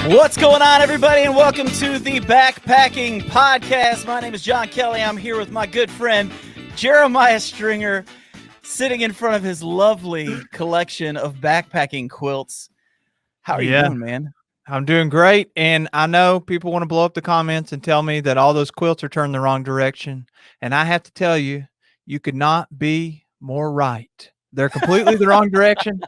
What's going on, everybody, and welcome to the Backpacking Podcast. My name is John Kelly. I'm here with my good friend, Jeremiah Stringer, sitting in front of his lovely collection of backpacking quilts. How are you doing, man? I'm doing great, and I know people want to blow up the comments and tell me that all those quilts are turned the wrong direction, and I have to tell you, you could not be more right. They're completely the wrong direction.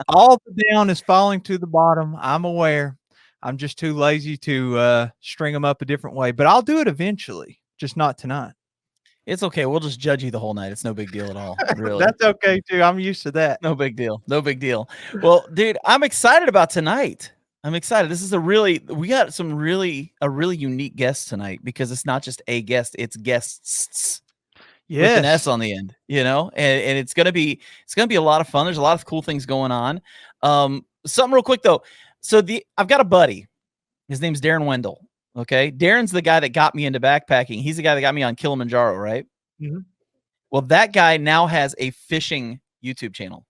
All the down is falling to the bottom. I'm aware. I'm just too lazy to string them up a different way, but I'll do it eventually, just not tonight. It's okay. We'll just judge you the whole night. It's no big deal at all, really. That's okay, too. I'm used to that. No big deal. No big deal. Well, dude, I'm excited about tonight. I'm excited. This is we got a really unique guest tonight because it's not just a guest, it's guests. Yes. With an S on the end, you know, and it's gonna be a lot of fun. There's a lot of cool things going on. Something real quick though. So I've got a buddy. His name's Darren Wendell. Okay. Darren's the guy that got me into backpacking. He's the guy that got me on Kilimanjaro, right? Mm-hmm. Well, that guy now has a fishing YouTube channel.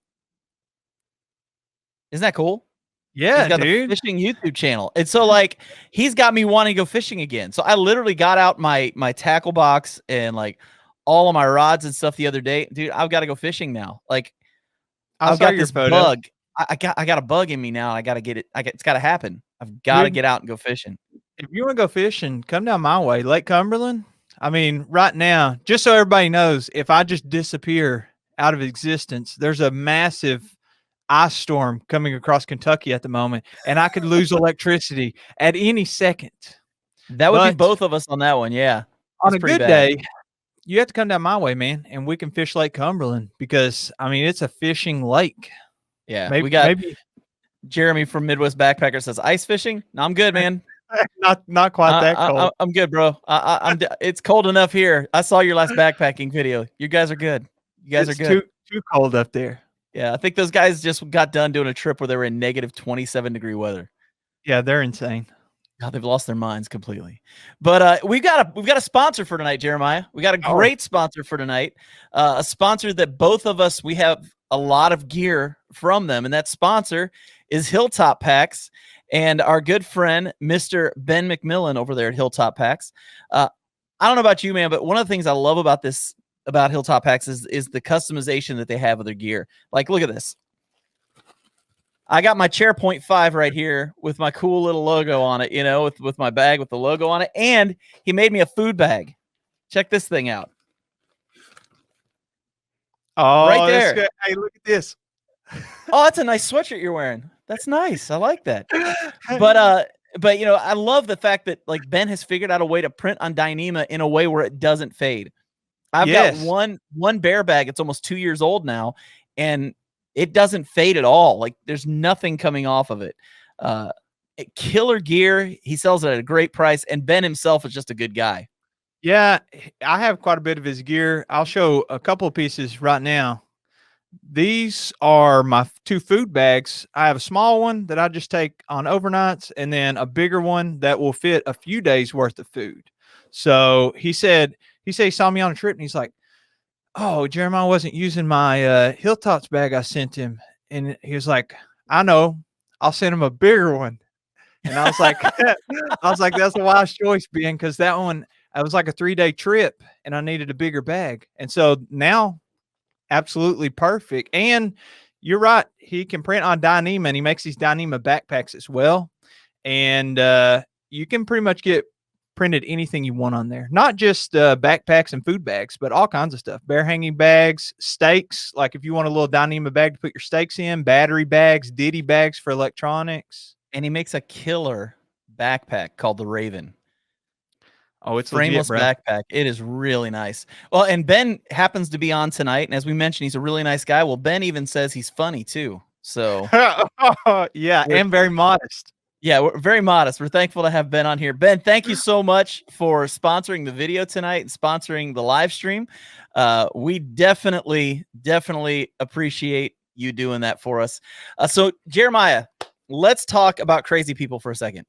Isn't that cool? Yeah, he's got dude. The fishing YouTube channel. And so like he's got me wanting to go fishing again. So I literally got out my tackle box and like all of my rods and stuff the other day. Dude, I've got to go fishing now. Like I've got this bug. I got a bug in me now. I got to get it. It's got to happen. I've got to get out and go fishing. If you want to go fishing, come down my way, Lake Cumberland. I mean, right now, just so everybody knows, if I just disappear out of existence, there's a massive ice storm coming across Kentucky at the moment, and I could lose electricity at any second. That would be both of us on that one, yeah. On a good day, you have to come down my way, man, and we can fish Lake Cumberland because, I mean, it's a fishing lake. Yeah, maybe Jeremy from Midwest Backpacker says, ice fishing? No, I'm good, man. not quite that cold. I'm good, bro. It's cold enough here. I saw your last backpacking video. You guys are good. You guys are good. Too cold up there. Yeah, I think those guys just got done doing a trip where they were in negative 27-degree weather. Yeah, they're insane. God, they've lost their minds completely. But we've got a sponsor for tonight, Jeremiah. We got a great sponsor for tonight. A sponsor that both of us, we have a lot of gear from them, and that sponsor is Hilltop Packs and our good friend, Mr. Ben McMillan over there at Hilltop Packs. I don't know about you, man, but one of the things I love about Hilltop Packs is the customization that they have of their gear. Like, look at this. I got my Chair Point 5 right here with my cool little logo on it, you know, with my bag with the logo on it. And he made me a food bag. Check this thing out. Oh, right there. Hey, look at this. Oh, that's a nice sweatshirt you're wearing. That's nice. I like that. But you know, I love the fact that like Ben has figured out a way to print on Dyneema in a way where it doesn't fade. I've got one bear bag. It's almost 2 years old now, and it doesn't fade at all. Like there's nothing coming off of it. Killer gear. He sells it at a great price, and Ben himself is just a good guy. Yeah, I have quite a bit of his gear. I'll show a couple of pieces right now. These are my 2 food bags. I have a small one that I just take on overnights, and then a bigger one that will fit a few days worth of food. So he said he saw me on a trip, and he's like, oh, Jeremiah wasn't using my Hilltops bag I sent him. And he was like, I know, I'll send him a bigger one. And I was like, that's a wise choice, Ben, because that one, it was like a 3-day trip and I needed a bigger bag. And so now, absolutely perfect. And you're right. He can print on Dyneema, and he makes these Dyneema backpacks as well. And you can pretty much get printed anything you want on there. Not just backpacks and food bags, but all kinds of stuff. Bear hanging bags, stakes. Like if you want a little Dyneema bag to put your stakes in, battery bags, ditty bags for electronics. And he makes a killer backpack called the Raven. Oh, it's frameless legit, backpack. It is really nice. Well, and Ben happens to be on tonight, and as we mentioned, he's a really nice guy. Well, Ben even says he's funny too. So yeah, and very modest. Yeah, we're very modest. We're thankful to have Ben on here. Ben, thank you so much for sponsoring the video tonight and sponsoring the live stream. We definitely appreciate you doing that for us. So Jeremiah, let's talk about crazy people for a second.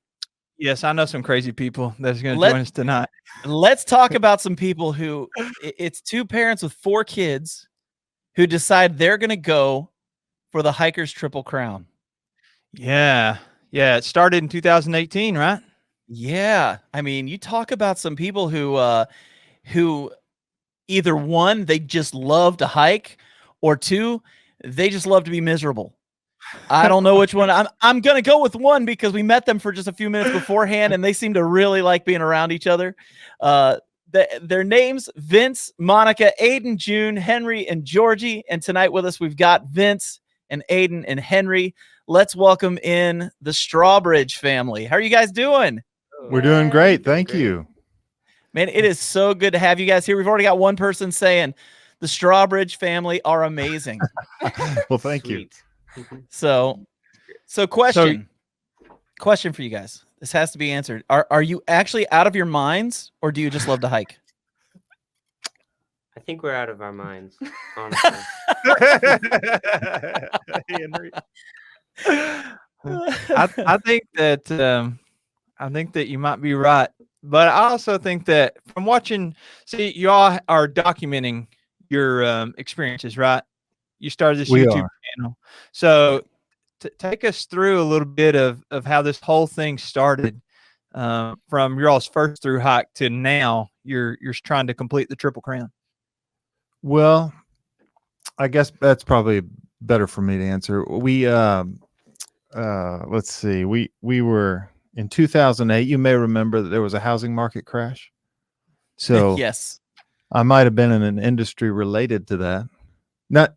Yes, I know some crazy people that's going to join us tonight. Let's talk about some people who, it's 2 parents with 4 kids who decide they're going to go for the Hiker's Triple Crown. Yeah. Yeah, it started in 2018, right? Yeah. I mean, you talk about some people who either one, they just love to hike, or two, they just love to be miserable. I don't know which one. I'm gonna go with one because we met them for just a few minutes beforehand, and they seem to really like being around each other. Their names: Vince, Monica, Aiden, June, Henry, and Georgie. And tonight with us, we've got Vince and Aiden and Henry. Let's welcome in the Strawbridge family. How are you guys doing? We're doing great. Thank you. Man, it is so good to have you guys here. We've already got one person saying the Strawbridge family are amazing. Well, thank you. So question for you guys. This has to be answered. Are you actually out of your minds, or do you just love to hike? I think we're out of our minds, honestly. I think that you might be right, but I also think that from watching, see, you all are documenting your experiences, right? You started this YouTube channel, so take us through a little bit of how this whole thing started, from your all's first through hike to now you're trying to complete the Triple Crown. Well, I guess that's probably better for me to answer. We let's see. We were in 2008. You may remember that there was a housing market crash. So yes, I might have been in an industry related to that. Not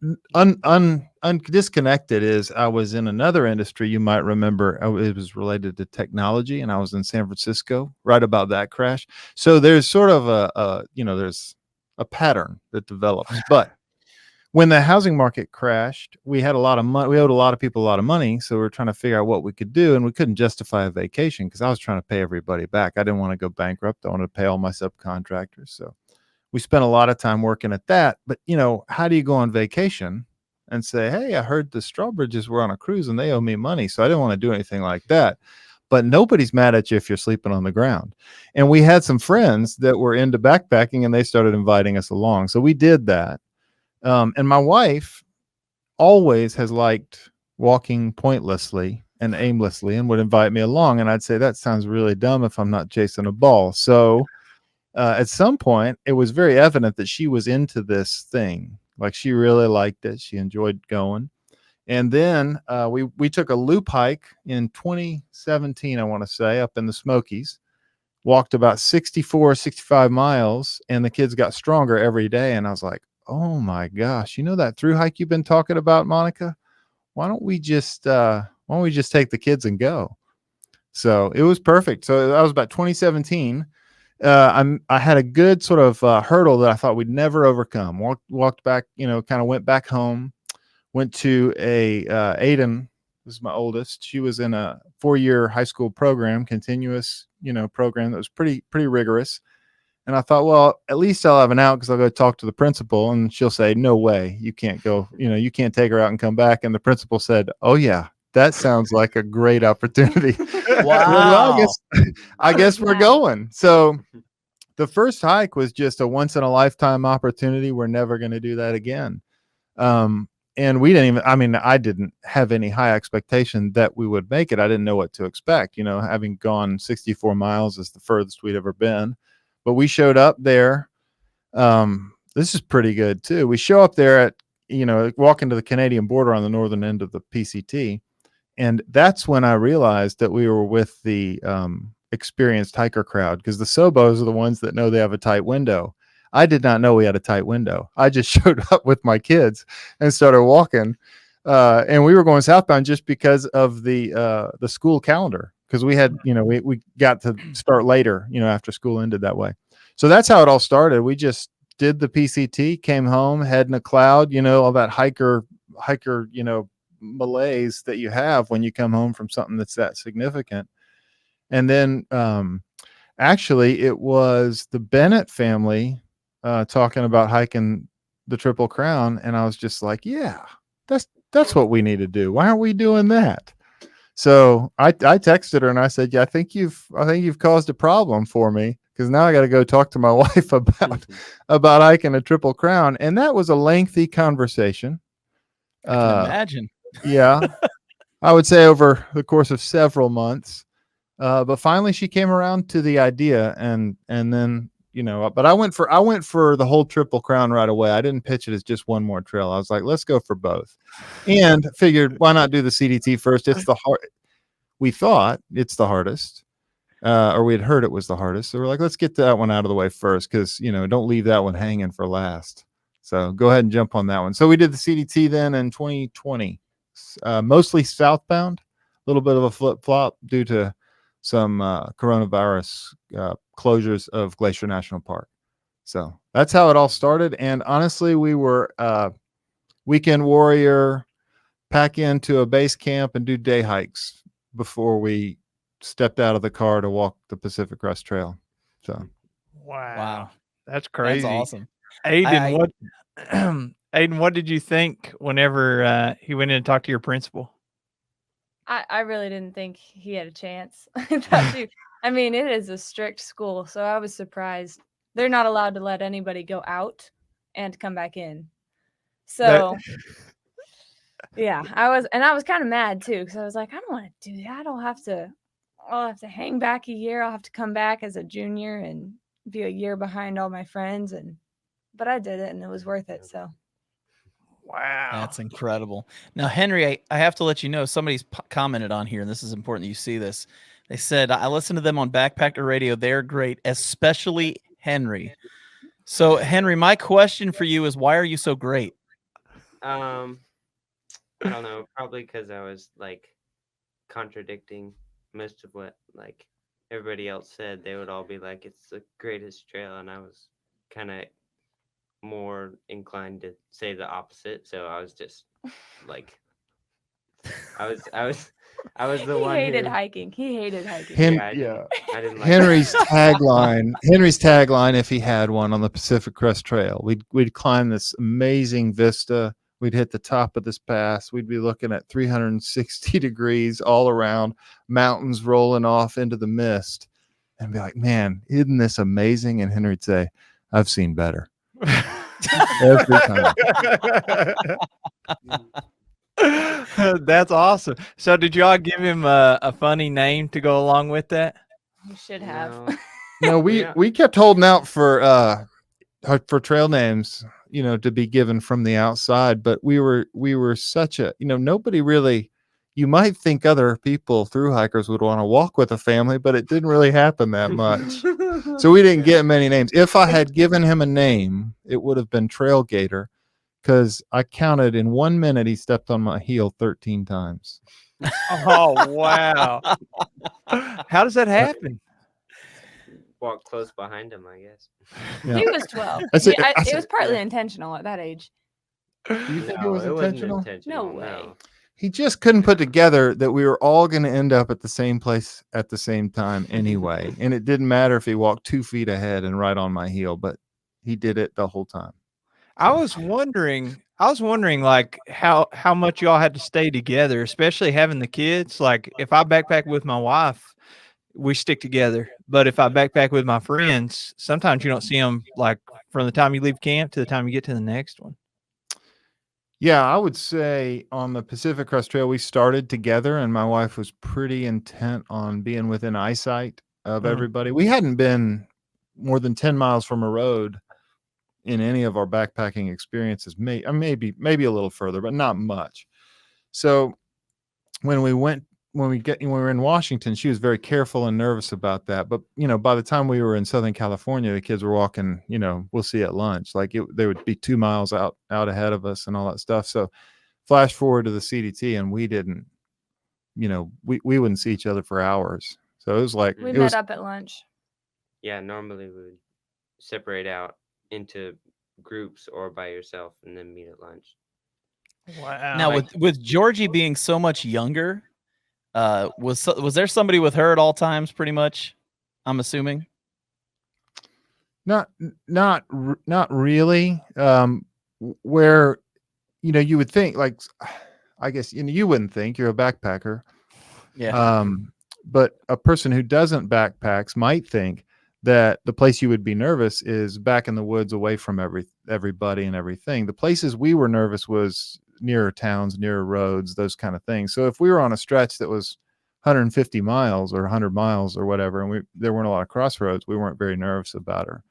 disconnected is I was in another industry. You might remember it was related to technology, and I was in San Francisco right about that crash. So there's sort of there's a pattern that develops. But when the housing market crashed, we had a lot of money. We owed a lot of people a lot of money. So we were trying to figure out what we could do, and we couldn't justify a vacation because I was trying to pay everybody back. I didn't want to go bankrupt. I wanted to pay all my subcontractors. So we spent a lot of time working at that. But, how do you go on vacation and say, hey, I heard the Strawbridges were on a cruise and they owe me money. So I didn't want to do anything like that. But nobody's mad at you if you're sleeping on the ground. And we had some friends that were into backpacking, and they started inviting us along. So we did that. And my wife always has liked walking pointlessly and aimlessly and would invite me along. And I'd say, that sounds really dumb if I'm not chasing a ball. So at some point, it was very evident that she was into this thing. Like, she really liked it. She enjoyed going. And then we took a loop hike in 2017, I want to say, up in the Smokies. Walked about 65 miles, and the kids got stronger every day. And I was like, oh my gosh, that thru hike you've been talking about, Monica? Why don't we just take the kids and go? So it was perfect. So that was about 2017. I had a good sort of hurdle that I thought we'd never overcome. Walked back, kind of went back home, went to Aiden, this is my oldest. She was in a 4-year high school program, continuous, program that was pretty rigorous. And I thought, well, at least I'll have an out because I'll go talk to the principal, and she'll say, no way, you can't go, you can't take her out and come back. And the principal said, oh yeah, that sounds like a great opportunity. Wow. Well, I guess we're going. So the first hike was just a once in a lifetime opportunity. We're never going to do that again. And we didn't even, I didn't have any high expectation that we would make it. I didn't know what to expect, having gone 64 miles is the furthest we'd ever been. But we showed up there. This is pretty good too. We show up there at, walking to the Canadian border on the northern end of the PCT. And that's when I realized that we were with the experienced hiker crowd, because the Sobos are the ones that know they have a tight window. I did not know we had a tight window. I just showed up with my kids and started walking. And we were going southbound just because of the school calendar. Because we had, we got to start later, after school ended that way. So that's how it all started. We just did the PCT, came home, head in a cloud, all that hiker, malaise that you have when you come home from something that's that significant. And then actually it was the Bennett family talking about hiking the Triple Crown. And I was just like, yeah, that's what we need to do. Why aren't we doing that? So I texted her and I said, yeah, I think you've caused a problem for me, because now I got to go talk to my wife about hiking a Triple Crown. And that was a lengthy conversation. I can imagine. Yeah. I would say over the course of several months. But finally she came around to the idea, and then, but I went for the whole Triple Crown right away. I didn't pitch it as just one more trail. I was like, let's go for both. And figured, why not do the CDT first? We thought it's the hardest. Or we had heard it was the hardest. So we're like, let's get that one out of the way first, because, don't leave that one hanging for last. So go ahead and jump on that one. So we did the CDT then in 2020, mostly southbound, a little bit of a flip-flop due to some coronavirus closures of Glacier National Park. So that's how it all started. And honestly, we were weekend warrior, pack into a base camp and do day hikes before we stepped out of the car to walk the Pacific Crest Trail. So wow. That's crazy. That's awesome. Aiden, Aiden, what did you think whenever he went in and talked to your principal? I really didn't think he had a chance. I mean, it is a strict school, so I was surprised. They're not allowed to let anybody go out and come back in. So yeah, I was kind of mad too, because I was like, I don't want to do that. I'll have to hang back a year. I'll have to come back as a junior and be a year behind all my friends, but I did it and it was worth it. So wow, that's incredible. Now, Henry, I have to let you know, somebody's commented on here, and this is important that you see this. They said, I listened to them on Backpacker Radio. They're great, especially Henry. So, Henry, my question for you is, why are you so great? I don't know. Probably because I was like contradicting most of what like everybody else said. They would all be like, it's the greatest trail, and I was kind of more inclined to say the opposite. So I was just like, I was the one. He hated hiking. I didn't like Henry's tagline, if he had one, on the Pacific Crest Trail, we'd climb this amazing vista. We'd hit the top of this pass. We'd be looking at 360 degrees all around, mountains rolling off into the mist, and be like, man, isn't this amazing? And Henry'd say, I've seen better. Every time. That's awesome. So did y'all give him a funny name to go along with that? You should have. No, we kept holding out for trail names, to be given from the outside, but we were such a, nobody really, you might think other people, thru hikers, would want to walk with a family, but it didn't really happen that much. So we didn't get many names. If I had given him a name, it would have been Trail Gator, because I counted in 1 minute he stepped on my heel 13 times. Oh, wow. How does that happen? Walk close behind him, I guess. Yeah. He was 12. It was partly intentional at that age. Do you think it was intentional? No way. He just couldn't put together that we were all going to end up at the same place at the same time anyway. And it didn't matter if he walked 2 feet ahead and right on my heel, but he did it the whole time. I was wondering like how much y'all had to stay together, especially having the kids. Like if I backpack with my wife, we stick together. But if I backpack with my friends, sometimes you don't see them like from the time you leave camp to the time you get to the next one. Yeah, I would say on the Pacific Crest Trail, we started together, and my wife was pretty intent on being within eyesight of everybody. We hadn't been more than 10 miles from a road in any of our backpacking experiences, maybe a little further, but not much. So when we were in Washington, she was very careful and nervous about that. But, by the time we were in Southern California, the kids were walking, we'll see at lunch, like they would be 2 miles out ahead of us and all that stuff. So flash forward to the CDT, and we didn't, we wouldn't see each other for hours. So it was like, we met up at lunch. Yeah. Normally we would separate out into groups or by yourself and then meet at lunch. Wow. Now with Georgie being so much younger, was there somebody with her at all times, pretty much, I'm assuming? Not really. Where, you would think, like, I guess, you wouldn't think, you're a backpacker. Yeah. But a person who doesn't backpacks might think that the place you would be nervous is back in the woods away from everybody and everything. The places we were nervous was nearer towns, nearer roads, those kind of things. So if we were on a stretch that was 150 miles or 100 miles or whatever, and there weren't a lot of crossroads, we weren't very nervous about her.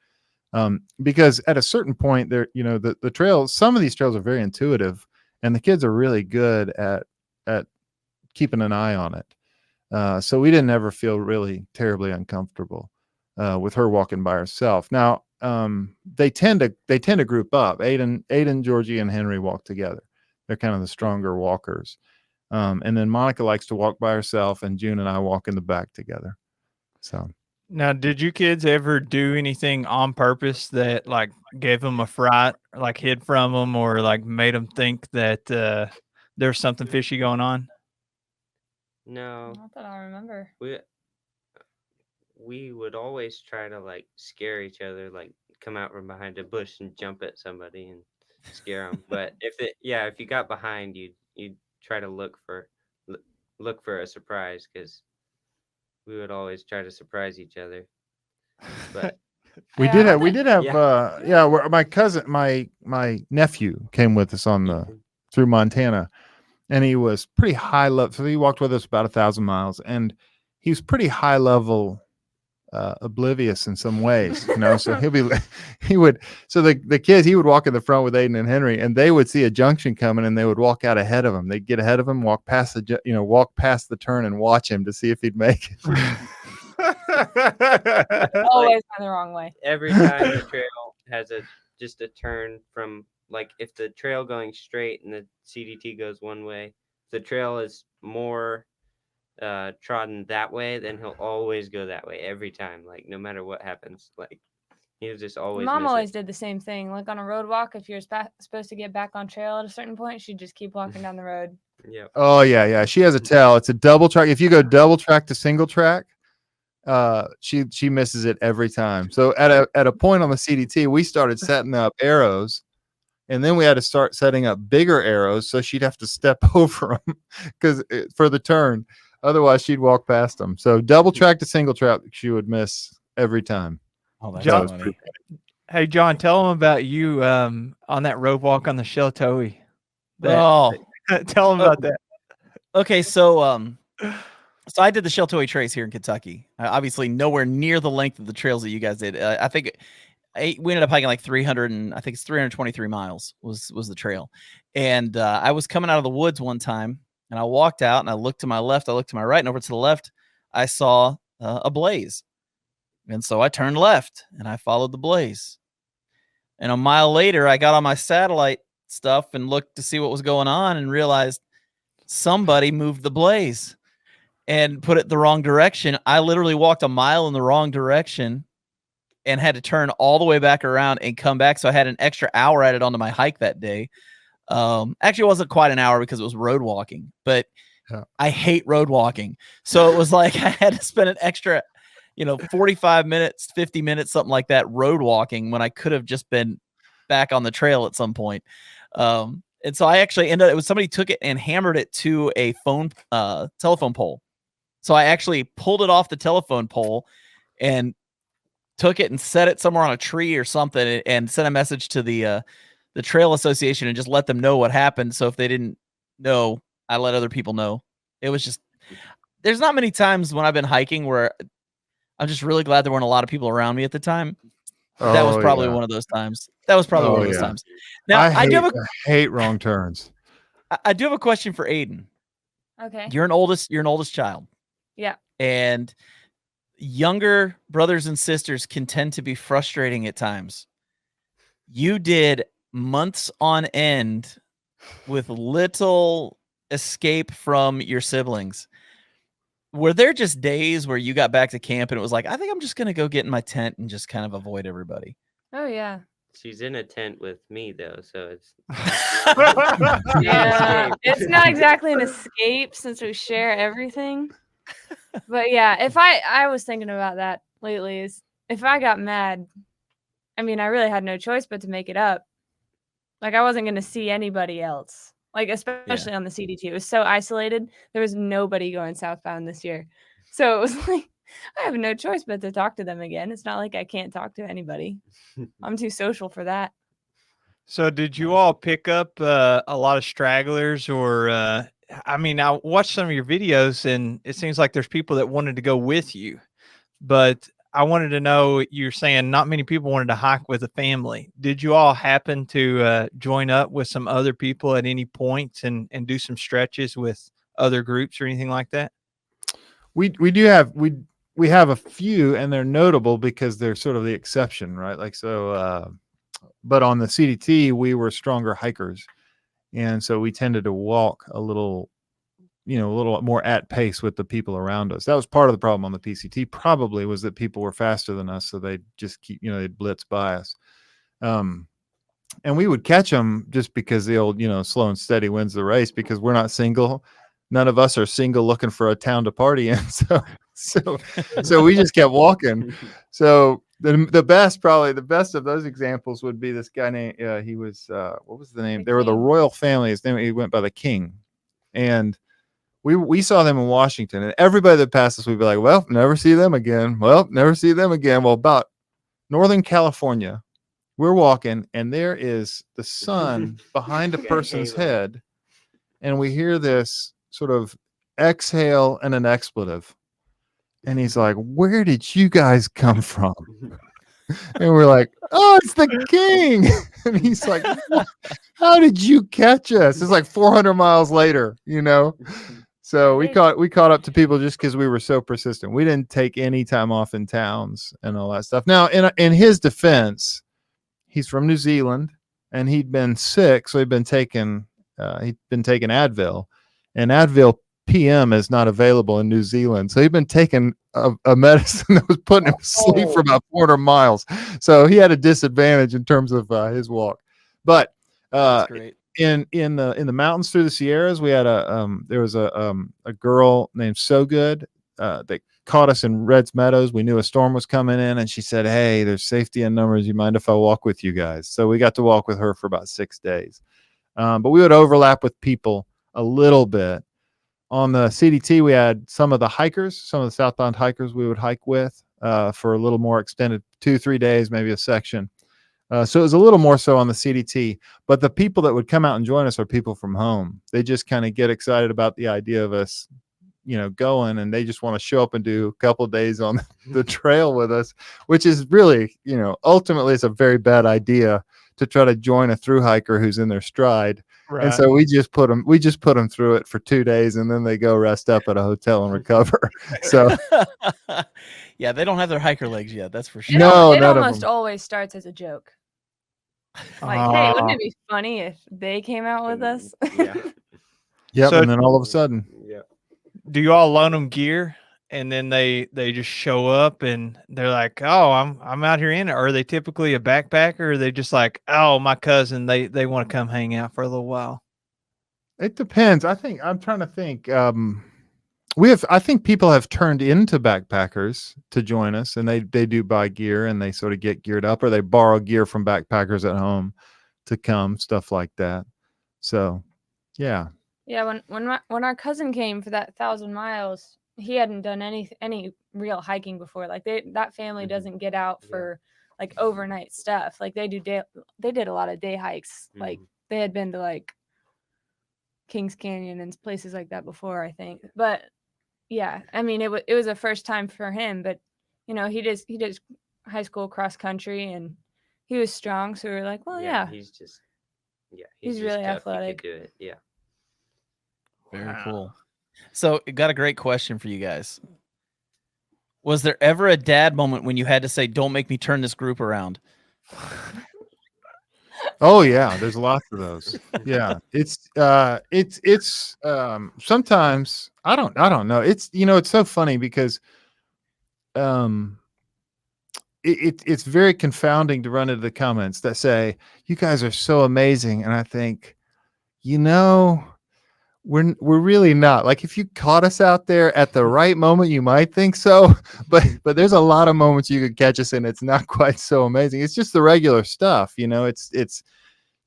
Because at a certain point there, the trails, some of these trails are very intuitive, and the kids are really good at keeping an eye on it. So we didn't ever feel really terribly uncomfortable with her walking by herself. Now, they tend to group up. Aiden, Georgie, and Henry walk together. They're kind of the stronger walkers. And then Monica likes to walk by herself, and June and I walk in the back together. So now, did you kids ever do anything on purpose that like gave them a fright, or like hid from them, or like made them think that there's something fishy going on? No, Not that I remember. we would always try to like scare each other, like come out from behind a bush and jump at somebody and scare them. But if you got behind, you'd try to look for a surprise, because we would always try to surprise each other. But we Yeah, did have Yeah. where my cousin, my nephew came with us through Montana, and he was pretty high level. So he walked with us about 1,000 miles, and he was pretty high level, oblivious in some ways, so the kids, he would walk in the front with Aiden and Henry, and they would see a junction coming, and they would walk out ahead of him. They'd get ahead of him, walk past the turn and watch him to see if he'd make it. always on the wrong way. every time the trail has just a turn from, like, if the trail going straight and the CDT goes one way, if the trail is more trodden that way, then he'll always go that way every time, like no matter what happens. Like he'll just always Mom miss always it. did the same thing. Like on a road walk, if you're supposed to get back on trail at a certain point, she'd just keep walking down the road. Yep. Oh yeah. She has a tell. It's a double track. If you go double track to single track, she misses it every time. So at a point on the CDT, we started setting up arrows, and then we had to start setting up bigger arrows, so she'd have to step over them for the turn. Otherwise, she'd walk past them. So double track to single track, she would miss every time. Oh, that's John- funny. Hey, John, tell them about you on that road walk on the Sheltoe. Oh, Tell them about that. okay. So I did the Sheltoe Trace here in Kentucky. Obviously, nowhere near the length of the trails that you guys did. I think we ended up hiking like 300, and I think it's 323 miles was the trail. And I was coming out of the woods one time, and I walked out, and I looked to my left, I looked to my right, and over to the left, I saw a blaze. And so I turned left, and I followed the blaze. And a mile later, I got on my satellite stuff and looked to see what was going on, and realized somebody moved the blaze and put it the wrong direction. I literally walked a mile in the wrong direction and had to turn all the way back around and come back. So I had an extra hour added onto my hike that day. Actually, it wasn't quite an hour because it was road walking, but yeah. I hate road walking. So it was like I had to spend an extra, 45 minutes, 50 minutes, something like that, road walking, when I could have just been back on the trail at some point. And so I actually ended up, it was somebody took it and hammered it to a telephone pole. So I actually pulled it off the telephone pole and took it and set it somewhere on a tree or something, and sent a message to the Trail Association and just let them know what happened. So if they didn't know, I let other people know. It was just, there's not many times when I've been hiking where I'm just really glad there weren't a lot of people around me at the time. That was probably one of those times. Now, I hate wrong turns. I do have a question for Aiden. Okay. You're an oldest child. Yeah. And younger brothers and sisters can tend to be frustrating at times. You did months on end with little escape from your siblings. Were there just days where you got back to camp and it was like, I think I'm just going to go get in my tent and just kind of avoid everybody? Oh, yeah. She's in a tent with me, though, so it's Yeah, it's not exactly an escape since we share everything. But yeah, if I was thinking about that lately, is if I got mad, I mean, I really had no choice but to make it up. Like, I wasn't going to see anybody else, like, especially on the CDT. It was so isolated. There was nobody going southbound this year. So it was like, I have no choice but to talk to them again. It's not like I can't talk to anybody. I'm too social for that. So did you all pick up a lot of stragglers or I mean, I watched some of your videos and it seems like there's people that wanted to go with you, but I wanted to know, you're saying not many people wanted to hike with a family. Did you all happen to join up with some other people at any point and do some stretches with other groups or anything like that? We do have we have a few, and they're notable because they're sort of the exception, right? Like so but on the CDT we were stronger hikers, and so we tended to walk a little, a little more at pace with the people around us. That was part of the problem on the PCT, probably, was that people were faster than us, so they'd just keep, they'd blitz by us. And we would catch them just because the old, slow and steady wins the race, because we're not single. None of us are single looking for a town to party in. So we just kept walking. So the best of those examples would be this guy named, he was, what was the name? They were the royal family. His name, he went by the King. And we saw them in Washington, and everybody that passed us, we'd be like, well, never see them again. Well, never see them again. Well, about Northern California, we're walking, and there is the sun behind a person's head, and we hear this sort of exhale and an expletive. And he's like, where did you guys come from? And we're like, oh, it's the King. And he's like, how did you catch us? It's like 400 miles later, So we caught up to people just because we were so persistent. We didn't take any time off in towns and all that stuff. Now, in his defense, he's from New Zealand, and he'd been sick, so he'd been taking Advil, and Advil PM is not available in New Zealand, so he'd been taking a medicine that was putting him to sleep for about 400 miles. So he had a disadvantage in terms of his walk. But That's great. in the mountains through the Sierras, we had there was a girl named So Good that caught us in Red's Meadows. We knew a storm was coming in, and she said, hey, there's safety in numbers. You mind if I walk with you guys? So we got to walk with her for about 6 days. But we would overlap with people a little bit. On the CDT, we had some of the hikers, some of the southbound hikers we would hike with for a little more extended 2-3 days, maybe a section. So it was a little more so on the CDT, but the people that would come out and join us are people from home. They just kind of get excited about the idea of us, going, and they just want to show up and do a couple of days on the trail with us, which is really, ultimately it's a very bad idea to try to join a thru hiker who's in their stride. Right. And so we just put them through it for 2 days, and then they go rest up at a hotel and recover. So yeah, they don't have their hiker legs yet. That's for sure. No, it almost always starts as a joke. Like, hey, wouldn't it be funny if they came out with us? Yeah. Yep. So- And then all of a sudden, Yeah. Do you all loan them gear and then they just show up and they're like, oh, I'm out here in it? Or are they typically a backpacker? Or are they just like, oh, my cousin, they want to come hang out for a little while? it depends. I'm trying to think. I think people have turned into backpackers to join us, and they do buy gear, and they sort of get geared up, or they borrow gear from backpackers at home to come, stuff like that. So, yeah. Yeah, when our cousin came for that 1,000 miles, he hadn't done any real hiking before. Like that family doesn't get out for like overnight stuff. Like they did a lot of day hikes. Like they had been to like Kings Canyon and places like that before, I think. But yeah, I mean it was a first time for him, but he did high school cross country and he was strong, so we were like, well, yeah. He's just He's just really tough. He athletic. could do it. Yeah. Very cool. So, got a great question for you guys. Was there ever a dad moment when you had to say, "Don't make me turn this group around"? Oh yeah, there's lots of those. Yeah, it's sometimes I don't know. It's it's so funny because it's very confounding to run into the comments that say you guys are so amazing, and I think we're really not. Like, if you caught us out there at the right moment, you might think so, but there's a lot of moments you could catch us in. It's not quite so amazing. It's just the regular stuff, it's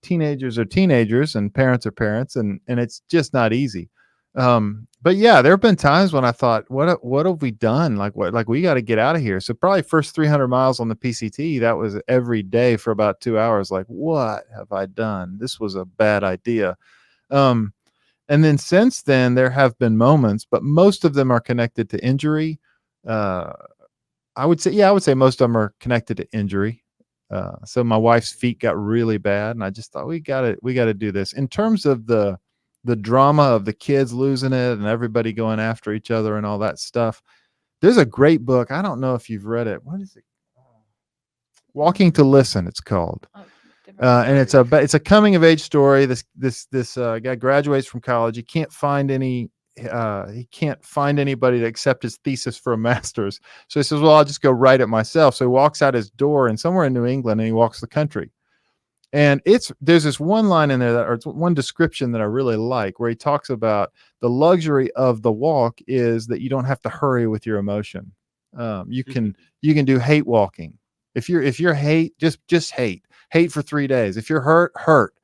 teenagers are teenagers and parents are parents, and it's just not easy. But yeah, there have been times when I thought, what have we done? Like we got to get out of here. So probably first 300 miles on the PCT, that was every day for about 2 hours. Like, what have I done? This was a bad idea. And then since then, there have been moments, but most of them are connected to injury. I would say most of them are connected to injury. So my wife's feet got really bad, and I just thought we got to do this. In terms of the drama of the kids losing it and everybody going after each other and all that stuff, there's a great book. I don't know if you've read it. What is it? Walking to Listen, it's called. And it's a coming of age story. This guy graduates from college. He can't find anybody to accept his thesis for a master's. So he says, well, I'll just go write it myself. So he walks out his door and somewhere in New England, and he walks the country. And there's this one line in there, or one description that I really like, where he talks about the luxury of the walk is that you don't have to hurry with your emotion. You can do hate walking. If you're hate, just hate for 3 days. If you're hurt.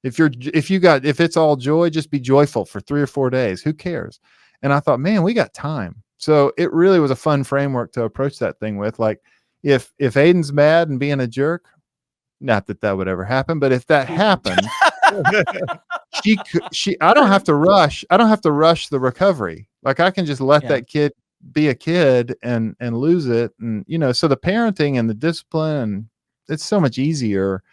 If it's all joy, just be joyful for 3 or 4 days. Who cares? And I thought, man, we got time. So it really was a fun framework to approach that thing with. Like, if Aiden's mad and being a jerk, not that would ever happen, but if that happened, I don't have to rush the recovery. Like, I can just let that kid be a kid and lose it. And, so the parenting and the discipline, it's so much easier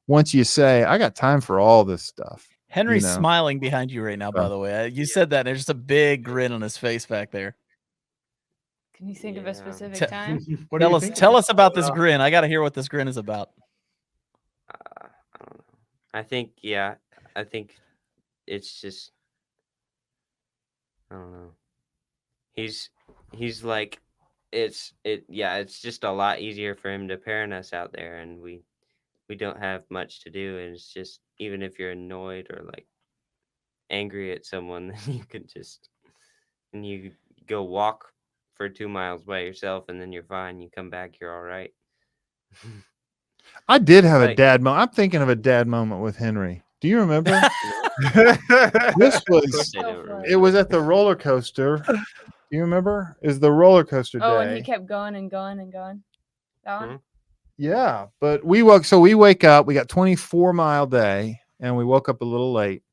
once you say, I got time for all this stuff. Henry's smiling behind you right now, by the way. You said that, and there's just a big grin on his face back there. Can you think of a specific time? Tell us about this grin. I got to hear what this grin is about. I don't know. I think it's just, I don't know. He's like, it's just a lot easier for him to parent us out there, and we don't have much to do, and it's just, even if you're annoyed or like angry at someone, then you can just, and you go walk for 2 miles by yourself, and then you're fine. You come back, you're all right. I did have a dad moment. I'm thinking of a dad moment with Henry. Do you remember? It was at the roller coaster. Do you remember? It was the roller coaster day. Oh, and he kept going and going and going. That one? Yeah, but we wake up, we got 24-mile day, and we woke up a little late.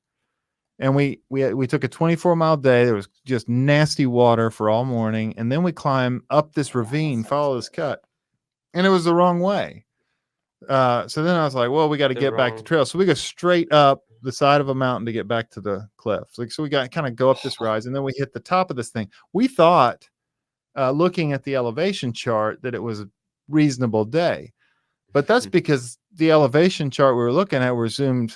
And we took a 24-mile day. There was just nasty water for all morning, and then we climb up this ravine, follow this cut, and it was the wrong way. So then I was like, well, we got to get back to trail. So we go straight up the side of a mountain to get back to the cliffs. So we got kind of go up this rise, and then we hit the top of this thing. We thought, looking at the elevation chart, that it was a reasonable day, but that's because the elevation chart we were looking at were zoomed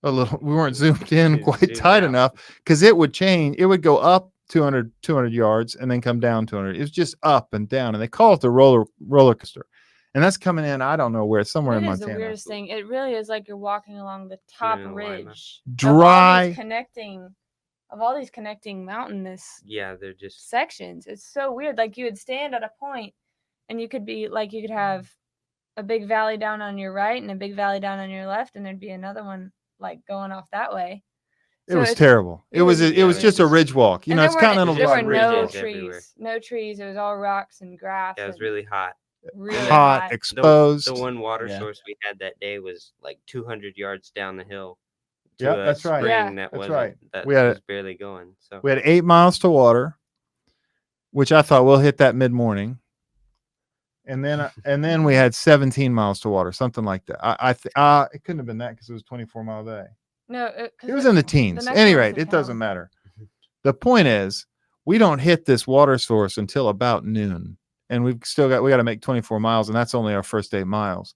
a little. We weren't zoomed in quite tight enough, because it would change. It would go up 200 yards and then come down 200. It was just up and down, and they call it the roller coaster. And that's coming in, I don't know where, somewhere in Montana. It is the weirdest thing. It really is like you're walking along the top ridge. Dry. Of all these connecting mountainous they're just sections. It's so weird. Like, you would stand at a point, and you could have a big valley down on your right and a big valley down on your left, and there'd be another one like going off that way. It was terrible. It was just a ridge walk. It's continental. There were no trees. No trees. It was all rocks and grass. Yeah, it was really hot. Really hot, exposed. The one water source we had that day was like 200 yards down the hill. Yeah, that's right. That was barely going. So we had 8 miles to water, which I thought we'll hit that mid-morning, and then we had 17 miles to water, something like that. It couldn't have been that, because it was a 24-mile day. No, it was in the teens. At any rate, it doesn't matter. The point is, we don't hit this water source until about noon. And we got to make 24 miles, and that's only our first 8 miles.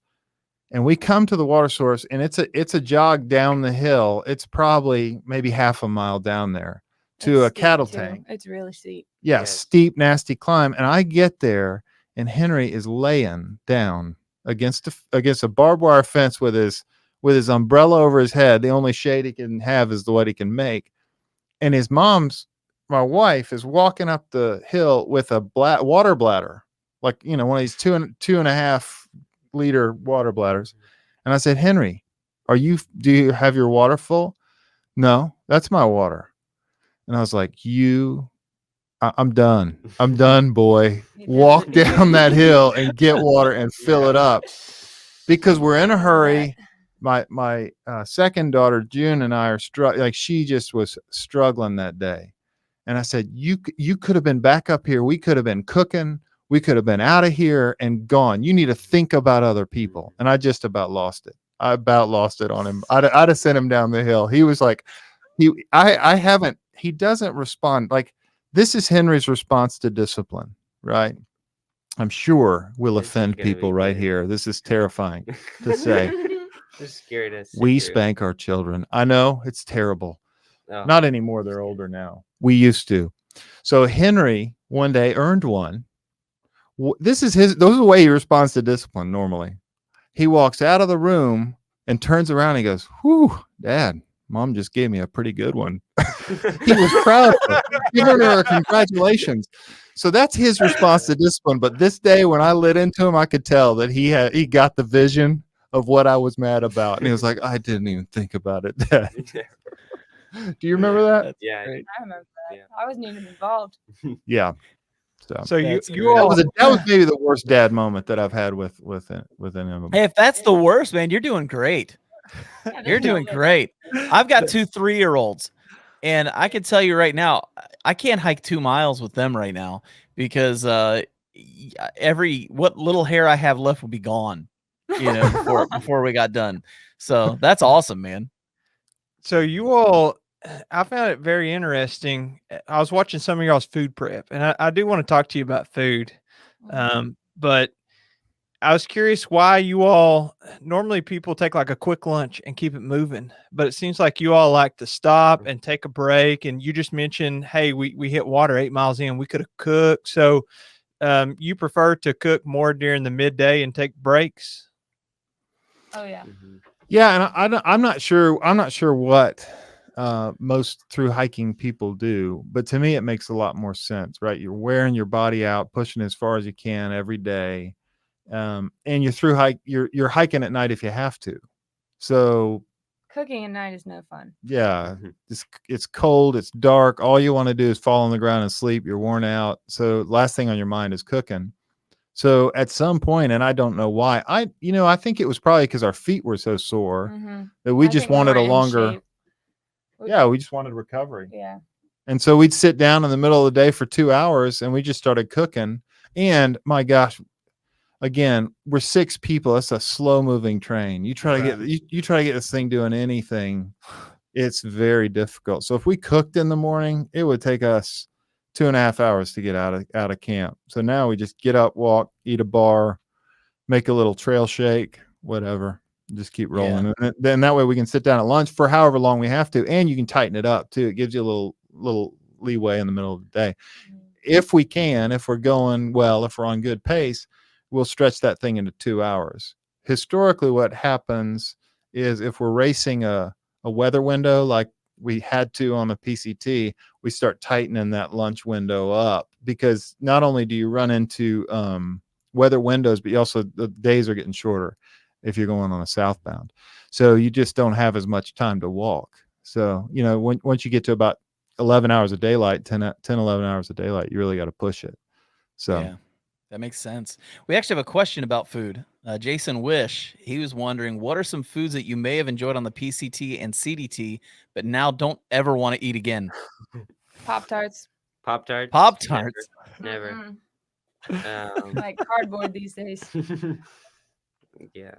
And we come to the water source, and it's a jog down the hill. It's probably maybe half a mile down there to a cattle tank. It's really steep. Yeah, steep, nasty climb. And I get there, and Henry is laying down against a barbed wire fence with his umbrella over his head. The only shade he can have is what he can make. And my wife is walking up the hill with a water bladder, like, one of these 2.5 liter water bladders. And I said, Henry, do you have your water full? No, that's my water. And I was like, I'm done. I'm done, boy. Walk down that hill and get water and fill it up, because we're in a hurry. My second daughter, June, and I are like, she just was struggling that day. And I said, you could have been back up here. We could have been cooking. We could have been out of here and gone. You need to think about other people. And I just about lost it. I about lost it on him. I'd have sent him down the hill. He was like, he doesn't respond. Like, this is Henry's response to discipline, right? I'm sure we'll offend people right here. This is terrifying to say. Just scared us. We spank our children. I know, it's terrible. Oh. Not anymore. They're older now. We used to. So Henry one day earned one. This is those are the way he responds to discipline normally. He walks out of the room and turns around and he goes, "Whew, Dad, Mom just gave me a pretty good one." He was proud of her. Giving her congratulations. So that's his response to discipline. But this day, when I lit into him, I could tell that he got the vision of what I was mad about. And he was like, "I didn't even think about it, Dad." Do you remember that? Yeah. I remember that. Yeah. I wasn't even involved. Yeah. So you That's all that was maybe the worst dad moment that I've had with him. Hey, if that's the worst, man, you're doing great. Yeah, You're there's no doing limit. great. I've got 2 3-year-olds, and I can tell you right now, I can't hike 2 miles with them right now because what little hair I have left will be gone, before we got done. So that's awesome, man. So you all, I found it very interesting. I was watching some of y'all's food prep, and I do want to talk to you about food. But I was curious why you all, normally people take like a quick lunch and keep it moving, but it seems like you all like to stop and take a break. And you just mentioned, hey, we hit water 8 miles in, we could have cooked. So you prefer to cook more during the midday and take breaks? Oh yeah. Mhm. Yeah, and I'm not sure what most through hiking people do, but to me it makes a lot more sense, right? You're wearing your body out, pushing as far as you can every day, and you're hiking at night if you have to. So Cooking at night is no fun. yeah, it's cold, it's dark. All you want to do is fall on the ground and sleep. You're worn out, so last thing on your mind is cooking. So at some point, and I don't know why, I think it was probably because our feet were so sore that we I just think we wanted were a in longer. shape. Yeah, we just wanted recovery. Yeah. And so we'd sit down in the middle of the day for 2 hours and we just started cooking. And my gosh, again, we're 6 people. That's a slow moving train. You try to get you try to get this thing doing anything, it's very difficult. So if we cooked in the morning, it would take us 2.5 hours to get out of camp. So now we just get up, walk, eat a bar, make a little trail shake, whatever. Just keep rolling. And then that way we can sit down at lunch for however long we have to, and you can tighten it up too. It gives you a little leeway in the middle of the day. If we're going well, if we're on good pace, we'll stretch that thing into 2 hours. Historically, what happens is if we're racing a weather window like we had to on the PCT, we start tightening that lunch window up, because not only do you run into weather windows, but you also, the days are getting shorter if you're going on a southbound. So you just don't have as much time to walk. So, once you get to about 11 hours of daylight, 10, 11 hours of daylight, you really got to push it. So yeah, that makes sense. We actually have a question about food. Jason Wish, he was wondering, what are some foods that you may have enjoyed on the PCT and CDT, but now don't ever want to eat again? Pop-Tarts. Pop-Tarts? Pop-Tarts. Never. Like cardboard these days. Yeah.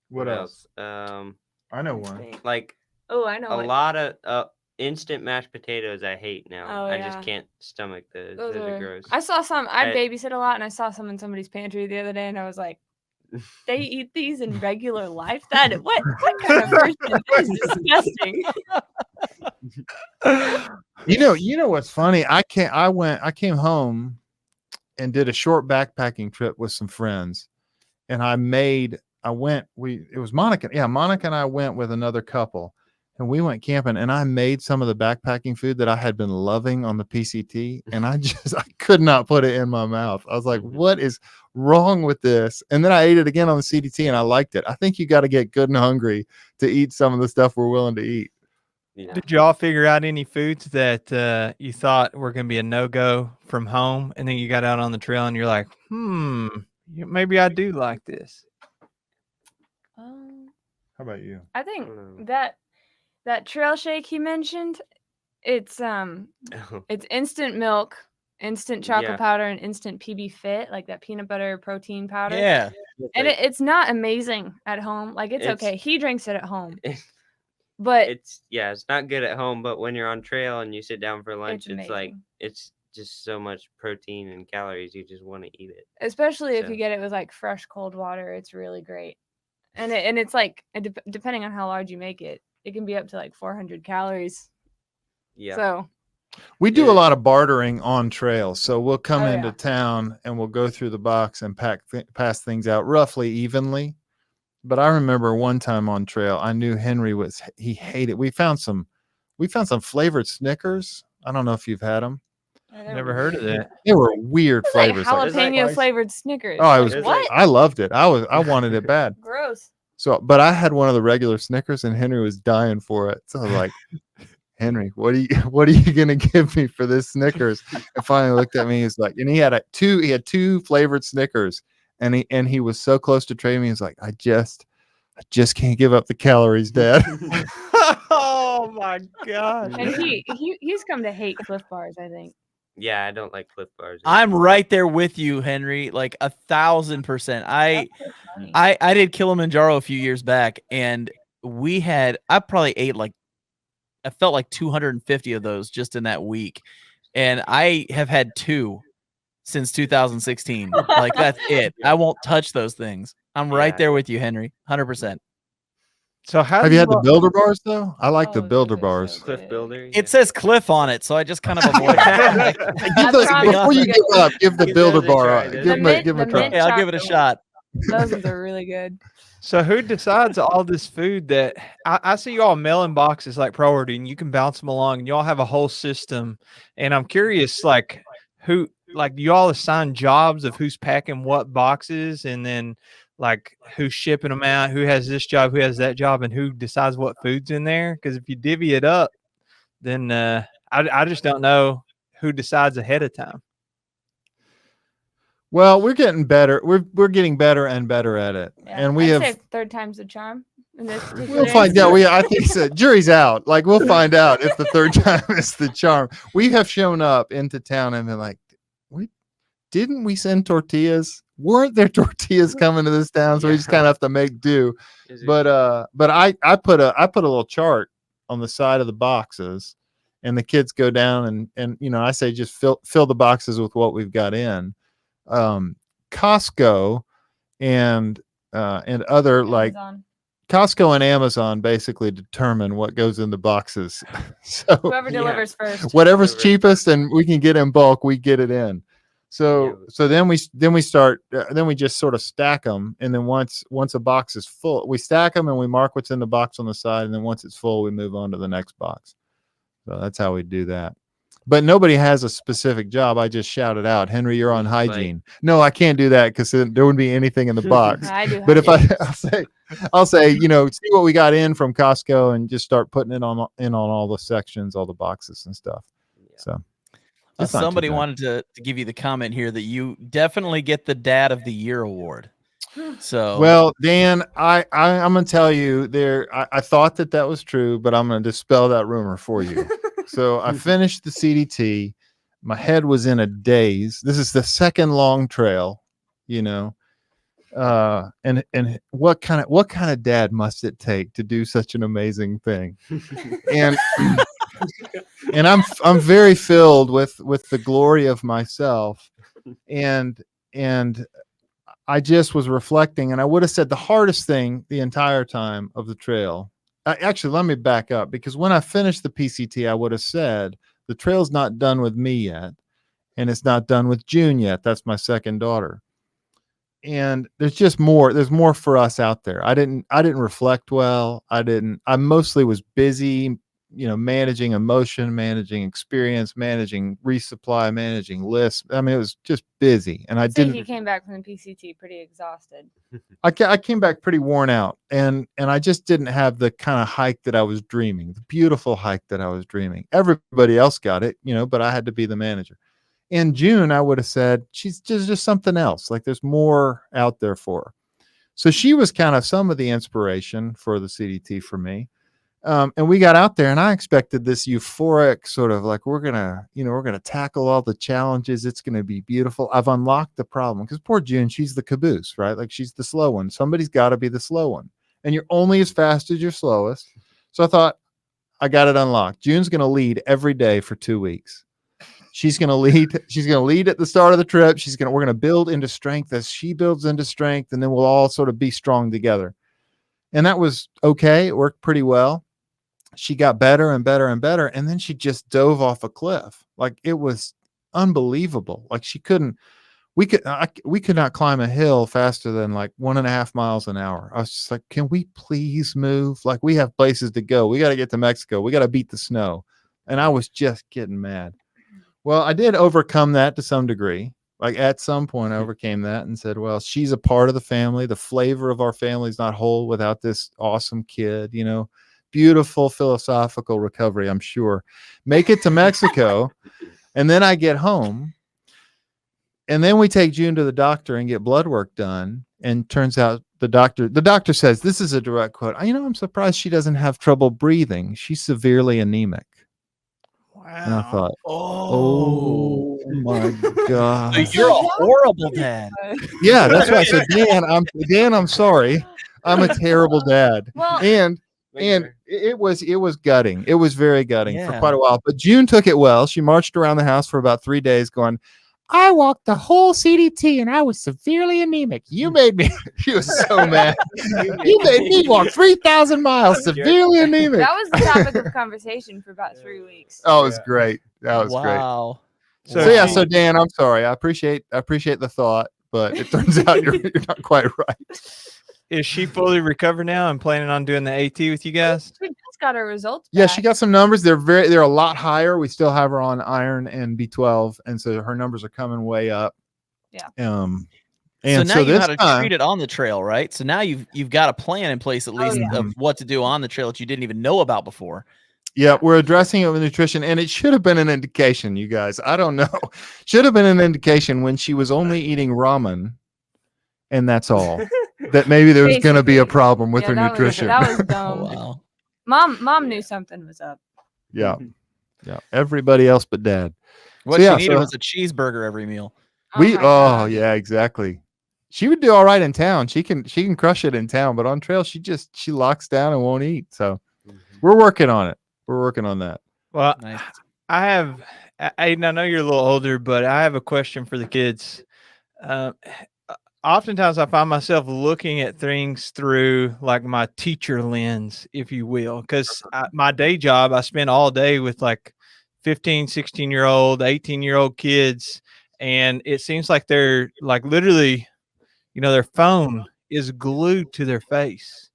what else? I know one. Like Oh, I know. a what- lot of instant mashed potatoes I hate now. Oh, I yeah. just can't stomach those. Those Those are are gross. I saw some. I I- babysit a lot, and I saw some in somebody's pantry the other day, and I was like, "They eat these in regular life? What kind of person? That is disgusting." You know what's funny? I came home and did a short backpacking trip with some friends, and it was Monica. Yeah, Monica and I went with another couple, and we went camping, and I made some of the backpacking food that I had been loving on the PCT, and I could not put it in my mouth. I was like, what is wrong with this? And then I ate it again on the CDT and I liked it. I think you got to get good and hungry to eat some of the stuff we're willing to eat. you know. Did y'all figure out any foods that you thought were going to be a no-go from home, and then you got out on the trail and you're like, maybe I do like this? How about you? I think Mm. that trail shake he mentioned, it's instant milk, instant chocolate Yeah. powder, and instant PB Fit, like that peanut butter protein powder. Yeah. And it's not amazing at home. Like it's okay. He drinks it at home, but it's not good at home, but when you're on trail and you sit down for lunch, it's it's like amazing. it's just so much protein and calories, you just want to eat it. Especially if So- you get it with like fresh cold water, it's really great. And it's like depending on how large you make it, it can be up to like 400 calories. Yeah. So We do Yeah. a lot of bartering on trails. So we'll come Oh, into yeah. town and we'll go through the box and pass things out roughly evenly. But I remember one time on trail, I knew Henry he hated. We found some flavored Snickers. I don't know if you've had them. Never heard of that. They were weird It's like flavors. jalapeno spicy. flavored Snickers. Oh, I Like, was It's what? like- I loved it. I wanted it bad. Gross. So, but I had one of the regular Snickers, and Henry was dying for it. So I was like, Henry, what are you gonna give me for this Snickers? And finally looked at me. He's like, and he had two flavored Snickers, and he was so close to trading me. He's like, I just can't give up the calories, Dad. Oh my gosh. And he's come to hate Cliff Bars, I think. Yeah, I don't like Cliff Bars. I'm right there with you, Henry. Like 1,000%. I That's so funny. I did Kilimanjaro a few years back, and I probably ate I felt like 250 of those just in that week, and I have had 2 since 2016. Like that's it. I won't touch those things. I'm right Yeah. there with you, Henry. 100%. So how Have do you had the all- Builder Bars though? I like the Oh, Builder those are Bars. so Cliff good. Builder. It says Cliff on it, so I just kind of avoid it. Before you give up, give the Give Builder those a Bar. try, Give then. him a The try. mint Okay, I'll give it a chocolate shot. Those ones are really good. So who decides all this food that I see you all mailing boxes like priority, and you can bounce them along, and you all have a whole system. And I'm curious, like do you all assign jobs of who's packing what boxes, and then like who's shipping them out, who has this job, who has that job, and who decides what food's in there? Because if you divvy it up, then I just don't know who decides ahead of time. Well, we're getting better. We're getting better and better at it, Yeah. and we I'd have. say third time's the charm. In this We'll find out. I think so. Jury's out. Like we'll find out if the third time is the charm. We have shown up into town and been like, didn't we send tortillas? Weren't there tortillas coming to this town? So we just kind of have to make do. Is it- But I put a little chart on the side of the boxes, and the kids go down and I say just fill the boxes with what we've got in. Costco and other like Amazon. Costco and Amazon basically determine what goes in the boxes. So Whoever Yeah. delivers first. whatever's Whatever. cheapest and we can get in bulk, we get it in. So Yeah. so then we start then we just sort of stack them, and then once a box is full, we stack them and we mark what's in the box on the side, and then once it's full, we move on to the next box. So that's how we do that. But nobody has a specific job. I just shouted out, Henry, you're on Like- hygiene. No, I can't do that because there wouldn't be anything in the box. I do. But if hygiene. I'll say, see what we got in from Costco and just start putting it on all the sections, all the boxes and stuff. Yeah. So it's not too Somebody bad. wanted to give you the comment here that you definitely get the Dad of the Year award. So Well, Dan, I'm gonna tell you I thought that was true, but I'm gonna dispel that rumor for you. So I finished the CDT. My head was in a daze. This is the second long trail, and what kind of dad must it take to do such an amazing thing? And and I'm very filled with the glory of myself, and I just was reflecting, and I would have said the hardest thing the entire time of the trail. Actually, let me back up, because when I finished the PCT, I would have said the trail's not done with me yet, and it's not done with June yet. That's my second daughter. And there's just more. There's more for us out there. I didn't reflect well. I mostly was busy, managing emotion, managing experience, managing resupply, managing lists. I mean, it was just busy, and I See, didn't. he came back from the PCT pretty exhausted. I came back pretty worn out, and I just didn't have the kind of hike that I was dreaming, the beautiful hike that I was dreaming. Everybody else got it, but I had to be the manager. In June, I would have said she's just something else. Like there's more out there for her. So she was kind of some of the inspiration for the CDT for me. And we got out there, and I expected this euphoric sort of like we're gonna tackle all the challenges. It's gonna be beautiful. I've unlocked the problem because poor June, she's the caboose, right? Like she's the slow one. Somebody's got to be the slow one, and you're only as fast as your slowest. So I thought I got it unlocked. June's gonna lead every day for 2 weeks. She's gonna lead. She's gonna lead at the start of the trip. We're gonna build into strength as she builds into strength, and then we'll all sort of be strong together. And that was okay. It worked pretty well. She got better and better and better. And then she just dove off a cliff. Like it was unbelievable. Like we could not climb a hill faster than like 1.5 miles an hour. I was just like, can we please move? Like we have places to go. We got to get to Mexico. We got to beat the snow. And I was just getting mad. Well, I did overcome that to some degree. Like at some point I overcame that and said, well, she's a part of the family. The flavor of our family is not whole without this awesome kid, beautiful philosophical recovery, I'm sure. Make it to Mexico. And then I get home. And then we take June to the doctor and get blood work done. And turns out the doctor says, this is a direct quote. I'm surprised she doesn't have trouble breathing. She's severely anemic. Wow. And I thought, oh my God. So you're a horrible dad. Yeah, that's why I said, Dan, I'm sorry. I'm a terrible dad. Well, And it was gutting. It was very gutting for Yeah. quite a while. But June took it well. She marched around the house for about 3 days going, I walked the whole CDT and I was severely anemic. You made me. She was so mad. You made me walk 3,000 miles severely anemic. that was the topic of conversation for about 3 weeks. Oh, it was great. That was great. Wow. So Dan, I'm sorry. I appreciate the thought, but it turns out you're not quite right. Is she fully recovered now and planning on doing the AT with you guys? She just got her results Yeah, back. she got some numbers. They're a lot higher. We still have her on iron and B12, and so her numbers are coming way up. Yeah. And so now you know how to time, treat it on the trail, right? So now you've got a plan in place at least yeah. of what to do on the trail that you didn't even know about before. Yeah, we're addressing it with nutrition, and it should have been an indication, you guys. I don't know. Should have been an indication when she was only eating ramen, and that's all. That maybe there was going to be a problem with her nutrition. That was dumb. Wow. Mom knew something was up. Yeah. Everybody else but Dad. What she needed was a cheeseburger every meal. My God. Yeah, exactly. She would do all right in town. She can crush it in town, but on trail she locks down and won't eat. So we're working on it. We're working on that. Well, Nice. I have, Aiden, I know you're a little older, but I have a question for the kids. Oftentimes I find myself looking at things through like my teacher lens, if you will, because my day job, I spend all day with like 15, 16-year-old, 18-year-old kids. And it seems like they're like literally, their phone is glued to their face.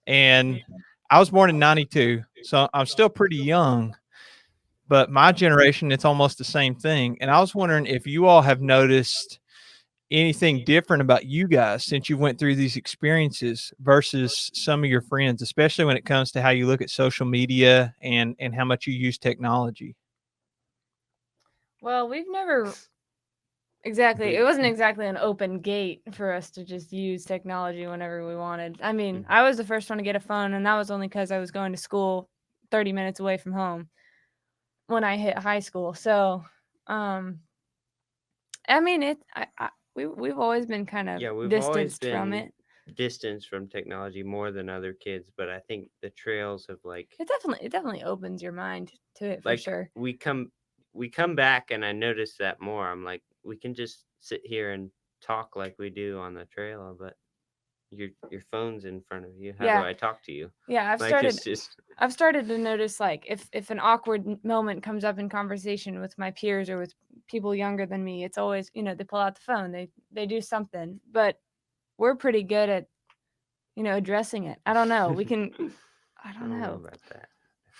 And I was born in 92, so I'm still pretty young, but my generation, it's almost the same thing. And I was wondering if you all have noticed anything different about you guys since you went through these experiences versus some of your friends, especially when it comes to how you look at social media and how much you use technology. Well, we've never exactly. It wasn't exactly an open gate for us to just use technology whenever we wanted. I mean, I was the first one to get a phone, and that was only because I was going to school 30 minutes away from home when I hit high school. So, I mean, we've always been kind of distanced from it. Distance from technology more than other kids, but I think the trails have it definitely opens your mind to it for sure. We come back and I notice that more. I'm like, we can just sit here and talk like we do on the trail, but your phone's in front of you. How do I talk to you? Yeah, I've started to notice like if an awkward moment comes up in conversation with my peers or with people younger than me, it's always, they pull out the phone, they do something, but we're pretty good at, addressing it. I don't know. I don't know about that.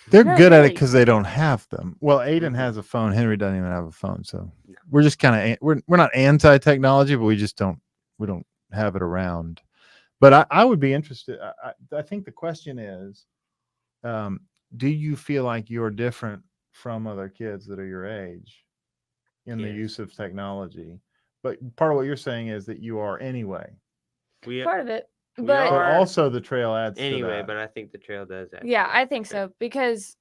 They're No, good at it really. because they don't have them. Well, Aiden Mhm. has a phone. Henry doesn't even have a phone, so No. we're just kind of we're not anti-technology, but we don't have it around. But I would be interested. I think the question is, do you feel like you're different from other kids that are your age in the Yes. use of technology? But part of what you're saying is that you are anyway. We Part of it. We But But are also the trail adds to anyway, that. but I think the trail does. yeah, actually. I think so because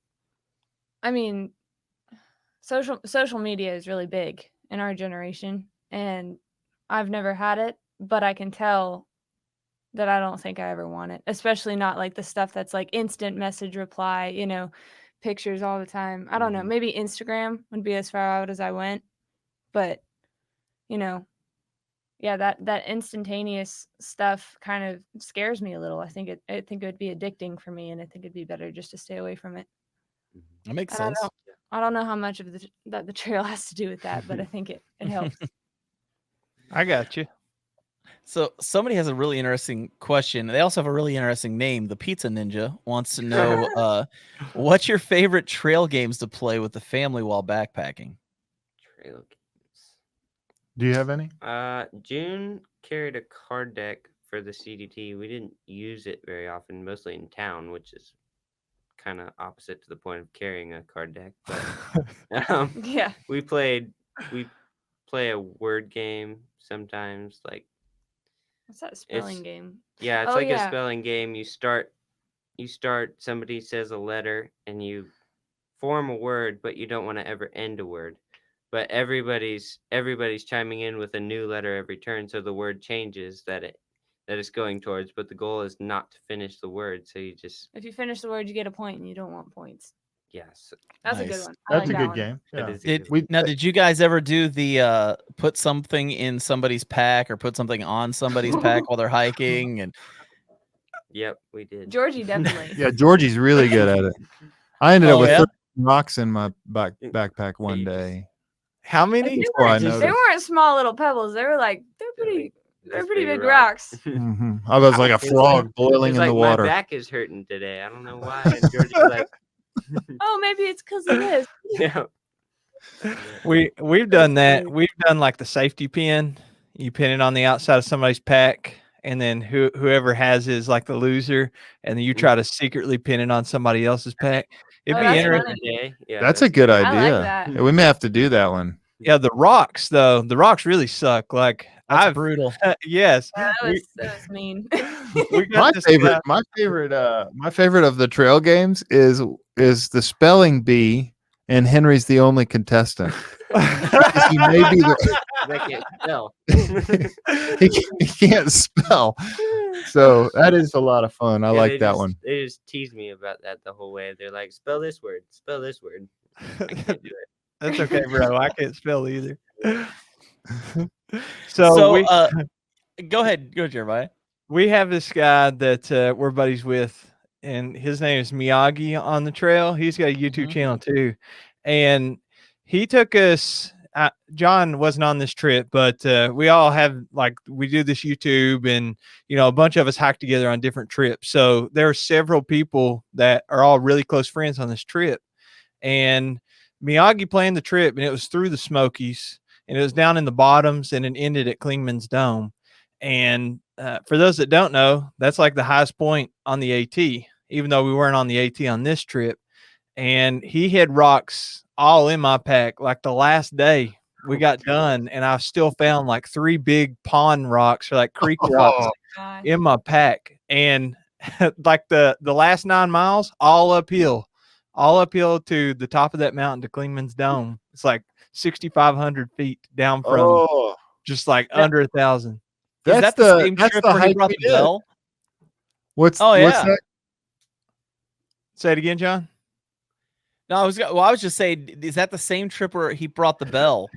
I mean, social media is really big in our generation, and I've never had it, but I can tell that I don't think I ever want it, especially not like the stuff that's like instant message reply, pictures all the time. I don't know. Mhm. Maybe Instagram would be as far out as I went, but you know, yeah, that instantaneous stuff kind of scares me a little. I think it would be addicting for me, and I think it'd be better just to stay away from it. That makes And sense. I don't know how much of that the trail has to do with that, but I think it helps. I got you. So somebody has a really interesting question. They also have a really interesting name. The Pizza Ninja wants to know what's your favorite trail games to play with the family while backpacking? Trail games. Do you have any? June carried a card deck for the CDT. We didn't use it very often, mostly in town, which is kind of opposite to the point of carrying a card deck. But Yeah. we play a word game sometimes. Like What's that spelling game? yeah, it's Oh, like a yeah. spelling game. You start. Somebody says a letter, and you form a word, but you don't want to ever end a word. But everybody's chiming in with a new letter every turn, so the word changes that it's going towards. But the goal is not to finish the word, so you just If you finish the word, you get a point, and you don't want points. yes. That's a Nice. good one. I That's like a that good one. game. That Yeah. is a good We Did you guys ever do the put something in somebody's pack or put something on somebody's pack while they're hiking? And Yep, we did. Georgie definitely. yeah, Georgie's really good at it. I ended up Oh, with yeah? 30 rocks in my backpack one You just- day. How And many? Before I they noticed. weren't small little pebbles. They were like they're pretty That's big big rocks. Mhm. I was like a It's frog boiling It's in like the water. my back is hurting today. I don't know why. And Georgie's like, Oh, maybe it's because of this. yeah. We've done that. We've done like the safety pin. You pin it on the outside of somebody's pack, and then whoever has is like the loser, and then you try to secretly pin it on somebody else's pack. It'd Oh, be that's interesting. funny. Yeah, That's a good I like idea. that. Yeah, we may have to do that one. Yeah, the rocks though. The rocks really suck. Like that's brutal. yes. That we- was mean. we got this guy- My favorite of the trail games is the spelling bee, and Henry's the only contestant. He may be the I can't spell. he can't spell. So that is a lot of fun. I Yeah, like that one. They just tease me about that the whole way. They're like, spell this word. Spell this word. I can't do it. That's okay, bro. I can't spell either. So, we go ahead, Jeremiah. we have this guy that we're buddies with, and his name is Miyagi on the trail. He's got a YouTube channel too, and he took us. John wasn't on this trip, but we all have we do this YouTube, and a bunch of us hike together on different trips. So there are several people that are all really close friends on this trip, and Miyagi planned the trip, and it was through the Smokies, and it was down in the bottoms, and it ended at Klingman's Dome. And for those that don't know, that's like the highest point on the AT, even though we weren't on the AT on this trip. And he had rocks all in my pack. Like the last day we got done, and I still found like 3 big pond rocks or like creek rocks Gosh. in my pack. And like the last 9 miles, all uphill to the top of that mountain to Klingman's Dome. It's like 6,500 feet down from just like under 1,000. Is that the same that's trip the where he hike brought we the did. bell? What's Oh, what's yeah. that? Say it again, John. No, I was just saying, is that the same trip where he brought the bell?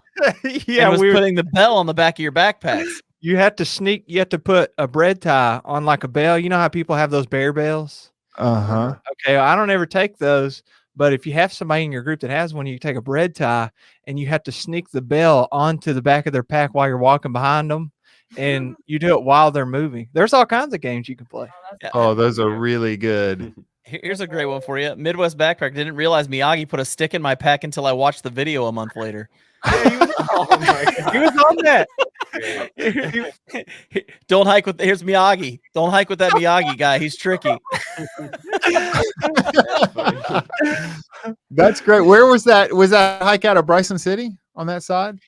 Yeah, and was putting the bell on the back of your backpacks. You have to put a bread tie on like a bell. You know how people have those bear bells? Uh-huh. Okay, I don't ever take those, but if you have somebody in your group that has one, you take a bread tie and you have to sneak the bell onto the back of their pack while you're walking behind them, and you do it while they're moving. There's all kinds of games you can play. Oh, those are really good. Here's a great one for you. Midwest Backpacker didn't realize Miyagi put a stick in my pack until I watched the video a month later. Oh my god. He was on that. Don't hike with. Here's Miyagi. Don't hike with that Miyagi guy. He's tricky. That's great. Where was that? Was that hike out of Bryson City on that side?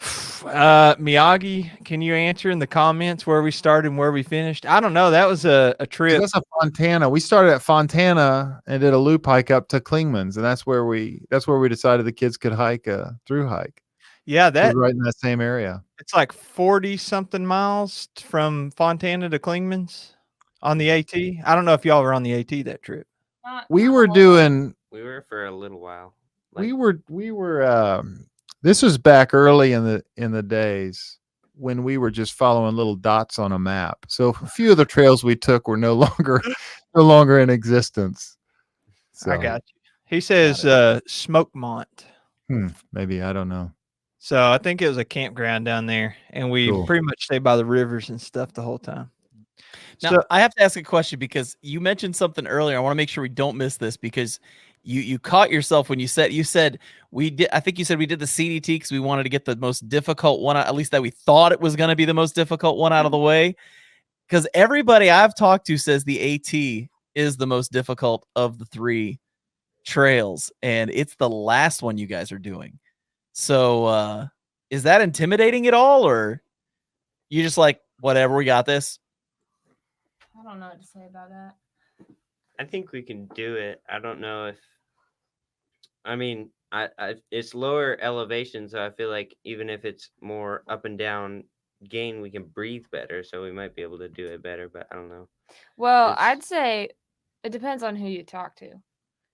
Miyagi, can you answer in the comments where we started and where we finished? I don't know. That was a trip. That's a Fontana. We started at Fontana and did a loop hike up to Klingman's, and that's where we decided the kids could hike a through hike. Yeah, It was that right in that same area. it's like 40 something miles from Fontana to Klingman's on the AT. I don't know if y'all were on the AT that trip. We were doing. We were for a little while. We were. This was back early in the days when we were just following little dots on a map. So a few of the trails we took were no longer in existence. So I got you. He says Smokemont. maybe, I don't know. So I think it was a campground down there, and we Cool. pretty much stayed by the rivers and stuff the whole time. Now, So I have to ask a question because you mentioned something earlier. I want to make sure we don't miss this because you caught yourself when you said we did. I think you said we did the CDT because we wanted to get the most difficult one, at least that we thought it was going to be the most difficult one out of the way. Because everybody I've talked to says the AT is the most difficult of the 3 trails, and it's the last one you guys are doing. So is that intimidating at all, or you just like, whatever, we got this? I don't know what to say about that. I think we can do it. I don't know if. I mean, I it's lower elevation, so I feel like even if it's more up and down gain, we can breathe better, so we might be able to do it better. But I don't know. Well, It's- I'd say it depends on who you talk to.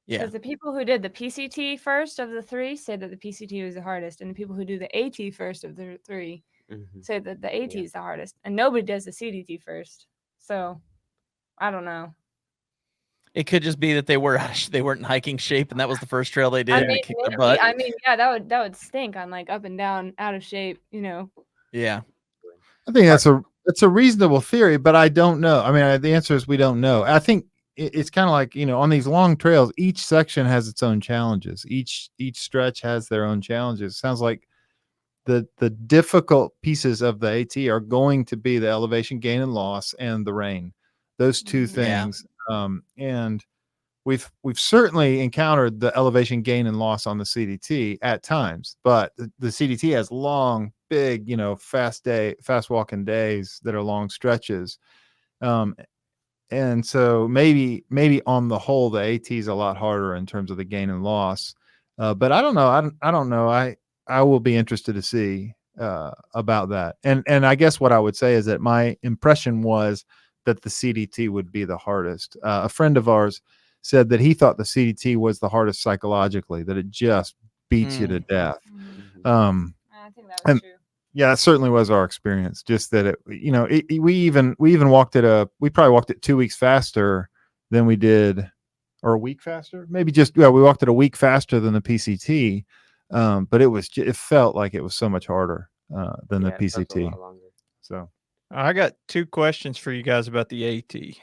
Yeah. Because the people who did the PCT first of the 3 say that the PCT was the hardest, and the people who do the AT first of the 3 Mhm. say that the AT Yeah. is the hardest, and nobody does the CDT first. So, I don't know. It could just be that they weren't in hiking shape, and that was the first trail they did. I and mean, it kicked their maybe- butt. I mean, yeah, that would stink on like up and down, out of shape, you know. Yeah. I think that's a reasonable theory, but I don't know. I mean, the answer is we don't know. I think it's kind of like, on these long trails, each section has its own challenges. Each stretch has their own challenges. Sounds like the difficult pieces of the AT are going to be the elevation gain and loss and the rain. Those two Yeah. things. And we've certainly encountered the elevation gain and loss on the CDT at times, but the CDT has long, big, fast walking days that are long stretches. And so maybe on the whole, the AT is a lot harder in terms of the gain and loss. But I don't know. I don't know. I will be interested to see about that. And I guess what I would say is that my impression was that the CDT would be the hardest. A friend of ours said that he thought the CDT was the hardest psychologically, that it just beats you to death. Mhm. I think that And- was true. Yeah, that certainly was our experience. Just that we even walked it we probably walked it 2 weeks faster than we did, or a week faster, maybe we walked it a week faster than the PCT. But it felt like it was so much harder than the Yeah, it felt a PCT. lot longer. So I got 2 questions for you guys about the AT.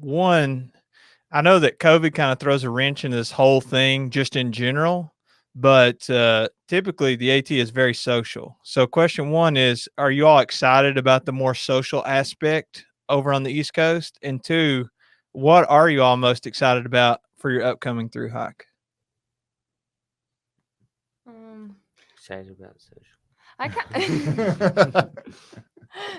One, I know that COVID kind of throws a wrench into this whole thing just in general, but typically the AT is very social. So question 1 is, are you all excited about the more social aspect over on the East Coast? And 2, what are you all most excited about for your upcoming through hike? Excited about social. I can't.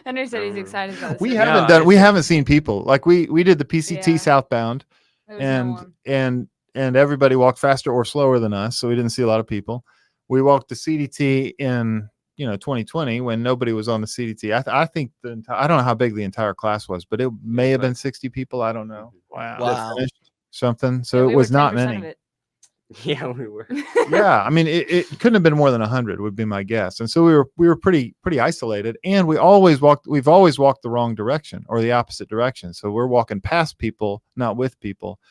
Henry said he's excited about this. we No, haven't seen people. Like we did the PCT Yeah. southbound, There was no one. and everybody walked faster or slower than us, so we didn't see a lot of people. We walked the CDT in 2020 when nobody was on the CDT. I think I don't know how big the entire class was, but it may have been 60 people. I don't know. Wow. that Wow. finished something. So Yeah, it we was were not 10% many. of it. Yeah, we were. Yeah, I mean, it couldn't have been more than 100 would be my guess. And so we were pretty isolated, and we've always walked the wrong direction or the opposite direction. So we're walking past people, not with people,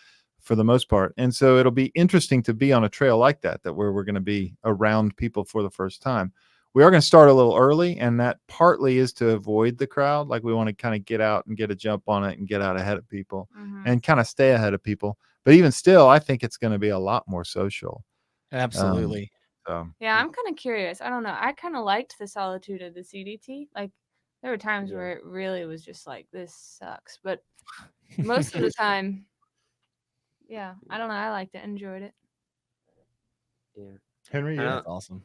for the most part. And so it'll be interesting to be on a trail like that where we're going to be around people for the first time. we are going to start a little early, and that partly is to avoid the crowd. Like we want to kind of get out and get a jump on it and get out ahead of people and kind of stay ahead of people. But even still, I think it's going to be a lot more social. Absolutely. Yeah, I'm kind of curious. I don't know. I kind of liked the solitude of the CDT. Like there were times where it really was just like, this sucks. But most of the time, yeah, I don't know. I liked it. Enjoyed it. Yeah. Henry, That's awesome.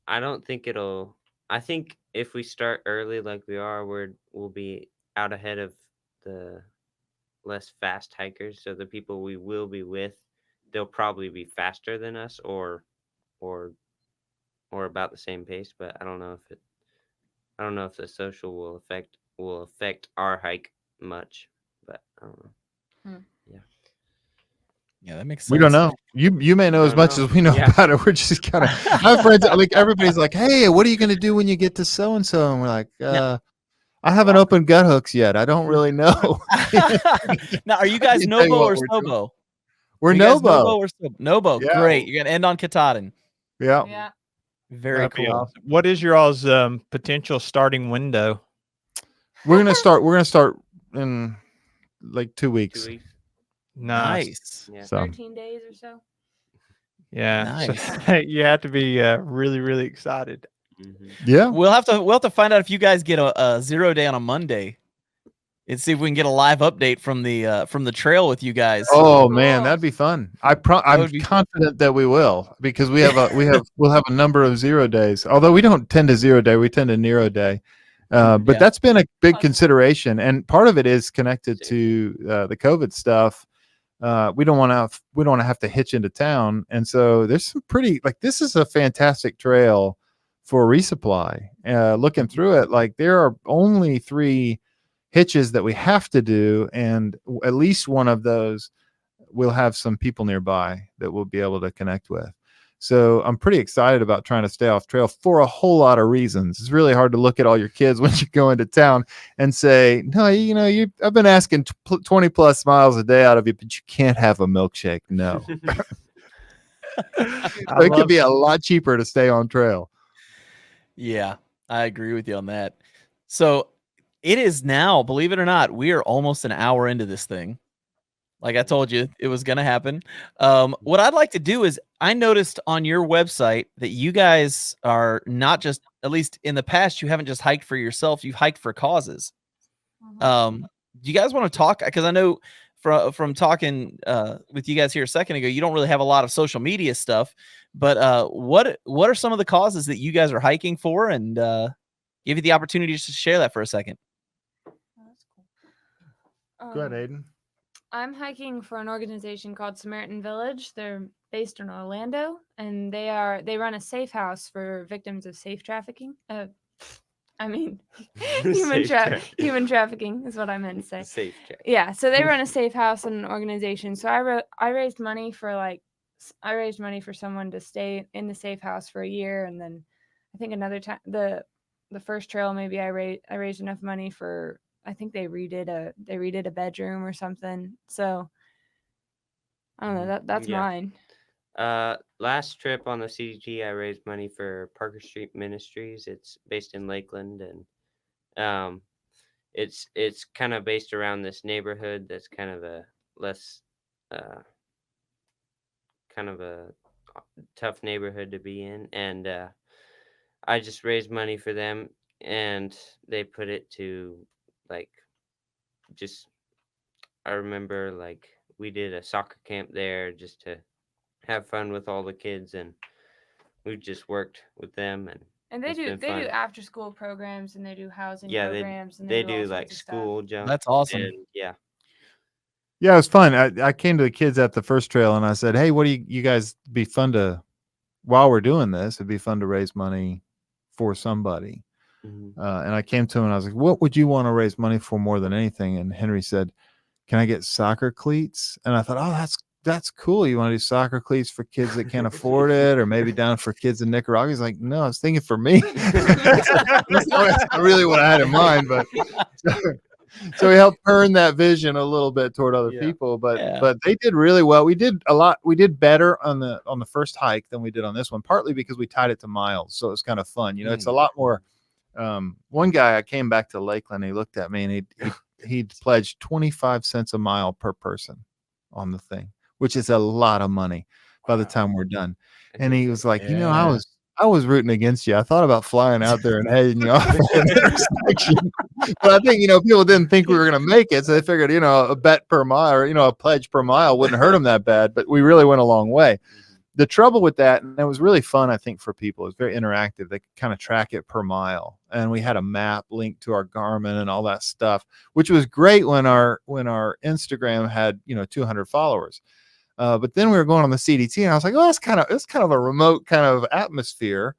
I don't think it'll. I think if we start early like we are, we'll be out ahead of the less fast hikers. So the people we will be with, they'll probably be faster than us or about the same pace. But I don't know if the social will affect our hike much. But I don't know. Yeah, that makes sense. We don't know. You may know as much as we know about it. We're just kind of my friends. Like everybody's like, "Hey, what are you going to do when you get to so and so?" And we're like, "I haven't opened gut hooks yet. I don't really know." Now, are you guys Nobo or Stobo? We're Nobo. Nobo or Stobo? Nobo. Yeah. Great. You're gonna end on Katahdin. Yeah. Yeah. Very That'd be cool. awesome. What is your all's potential starting window? We're gonna start in like 2 weeks. 2 weeks. Nice. Yeah. So 13 days or so. Yeah. Nice. So, you have to be really, really excited. yeah. We'll have to find out if you guys get a 0 day on a Monday, and see if we can get a live update from the trail with you guys. Oh man, that'd be fun. I'm be confident that we will, because we'll have a number of 0 days. Although we don't tend to 0 day, we tend to Nero day. But that's been a big consideration, and part of it is connected to the COVID stuff. We don't want to have to hitch into town, and so there's some pretty, like, this is a fantastic trail for resupply. Looking through it, like, there are only 3 hitches that we have to do, and at least one of those we'll have some people nearby that we'll be able to connect with. So I'm pretty excited about trying to stay off trail for a whole lot of reasons. It's really hard to look at all your kids when you go into town and say, "No, I've been asking 20 plus miles a day out of you, but you can't have a milkshake." No. It could be a lot cheaper to stay on trail. Yeah, I agree with you on that. So it is now, believe it or not, we are almost an hour into this thing. Like I told you, it was going to happen. What I'd like to do is, I noticed on your website that you guys are not just, at least in the past, you haven't just hiked for yourself, you've hiked for causes. Do you guys want to talk? Because I know from talking with you guys here a second ago, you don't really have a lot of social media stuff, but what are some of the causes that you guys are hiking for? And give you the opportunity just to share that for a second. Oh, that's cool. Go ahead, Aiden. I'm hiking for an organization called Samaritan Village. They're based in Orlando, and they run a safe house for victims of safe trafficking. Human trafficking is what I meant to say. Safe check. Yeah, so they run a safe house and an organization. So I raised money for someone to stay in the safe house for a year, and then I think another time the first trail maybe I raised enough money for, I think they redid a bedroom or something. So I don't know, that's mine. Last trip on the CDT, I raised money for Parker Street Ministries. It's based in Lakeland, and it's kind of based around this neighborhood that's kind of a less kind of a tough neighborhood to be in, and I just raised money for them, and they put it to, like, I remember, like, we did a soccer camp there just to have fun with all the kids, and we just worked with them, and they do after school programs, and they do housing programs, and they do do all like sorts of school stuff. jump. That's awesome. And, yeah, Yeah, it was fun. I came to the kids at the first trail and I said, "Hey, what do you guys be fun to, while we're doing this, it'd be fun to raise money for somebody." And I came to him and I was like, "What would you want to raise money for more than anything?" And Henry said, "Can I get soccer cleats?" And I thought, "Oh, that's cool. You want to do soccer cleats for kids that can't afford it, or maybe down for kids in Nicaragua?" He's like, "No, I was thinking for me." That's not really what I had in mind, but So we helped turn that vision a little bit toward other Yeah. people, but Yeah. they did really well. We did better on the first hike than we did on this one, partly because we tied it to miles, so it was kind of fun. It's a lot more. One guy, I came back to Lakeland, he looked at me and he'd pledged 25 cents a mile per person on the thing, which is a lot of money by the time we're done. And he was like, Yeah. I was rooting against you. I thought about flying out there and heading you off an intersection. But I think, people didn't think we were going to make it. So they figured, a bet per mile or, a pledge per mile wouldn't hurt them that bad. But we really went a long way. The trouble with that, and it was really fun, I think, for people, it was very interactive. They could kind of track it per mile. And we had a map linked to our Garmin and all that stuff, which was great when our Instagram had, 200 followers. But then we were going on the CDT and I was like, oh, it's kind of a remote kind of atmosphere.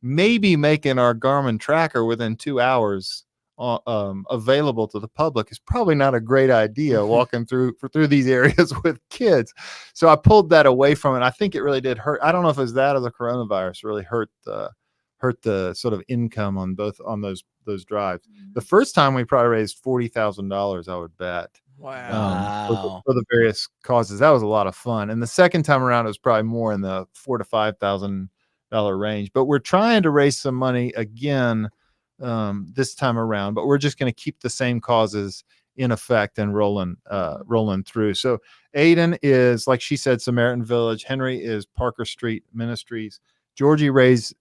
Maybe making our Garmin tracker within 2 hours available to the public is probably not a great idea walking through these areas with kids. So I pulled that away from it. I think it really did hurt. I don't know if it was that or the coronavirus really hurt the sort of income on those drives. The first time we probably raised $40,000, I would bet. Wow. For the various causes. That was a lot of fun. And the second time around, it was probably more in the $4,000 to $5,000 range. But we're trying to raise some money again this time around. But we're just going to keep the same causes in effect and rolling through. So Aiden is, like she said, Samaritan Village. Henry is Parker Street Ministries. Georgie raises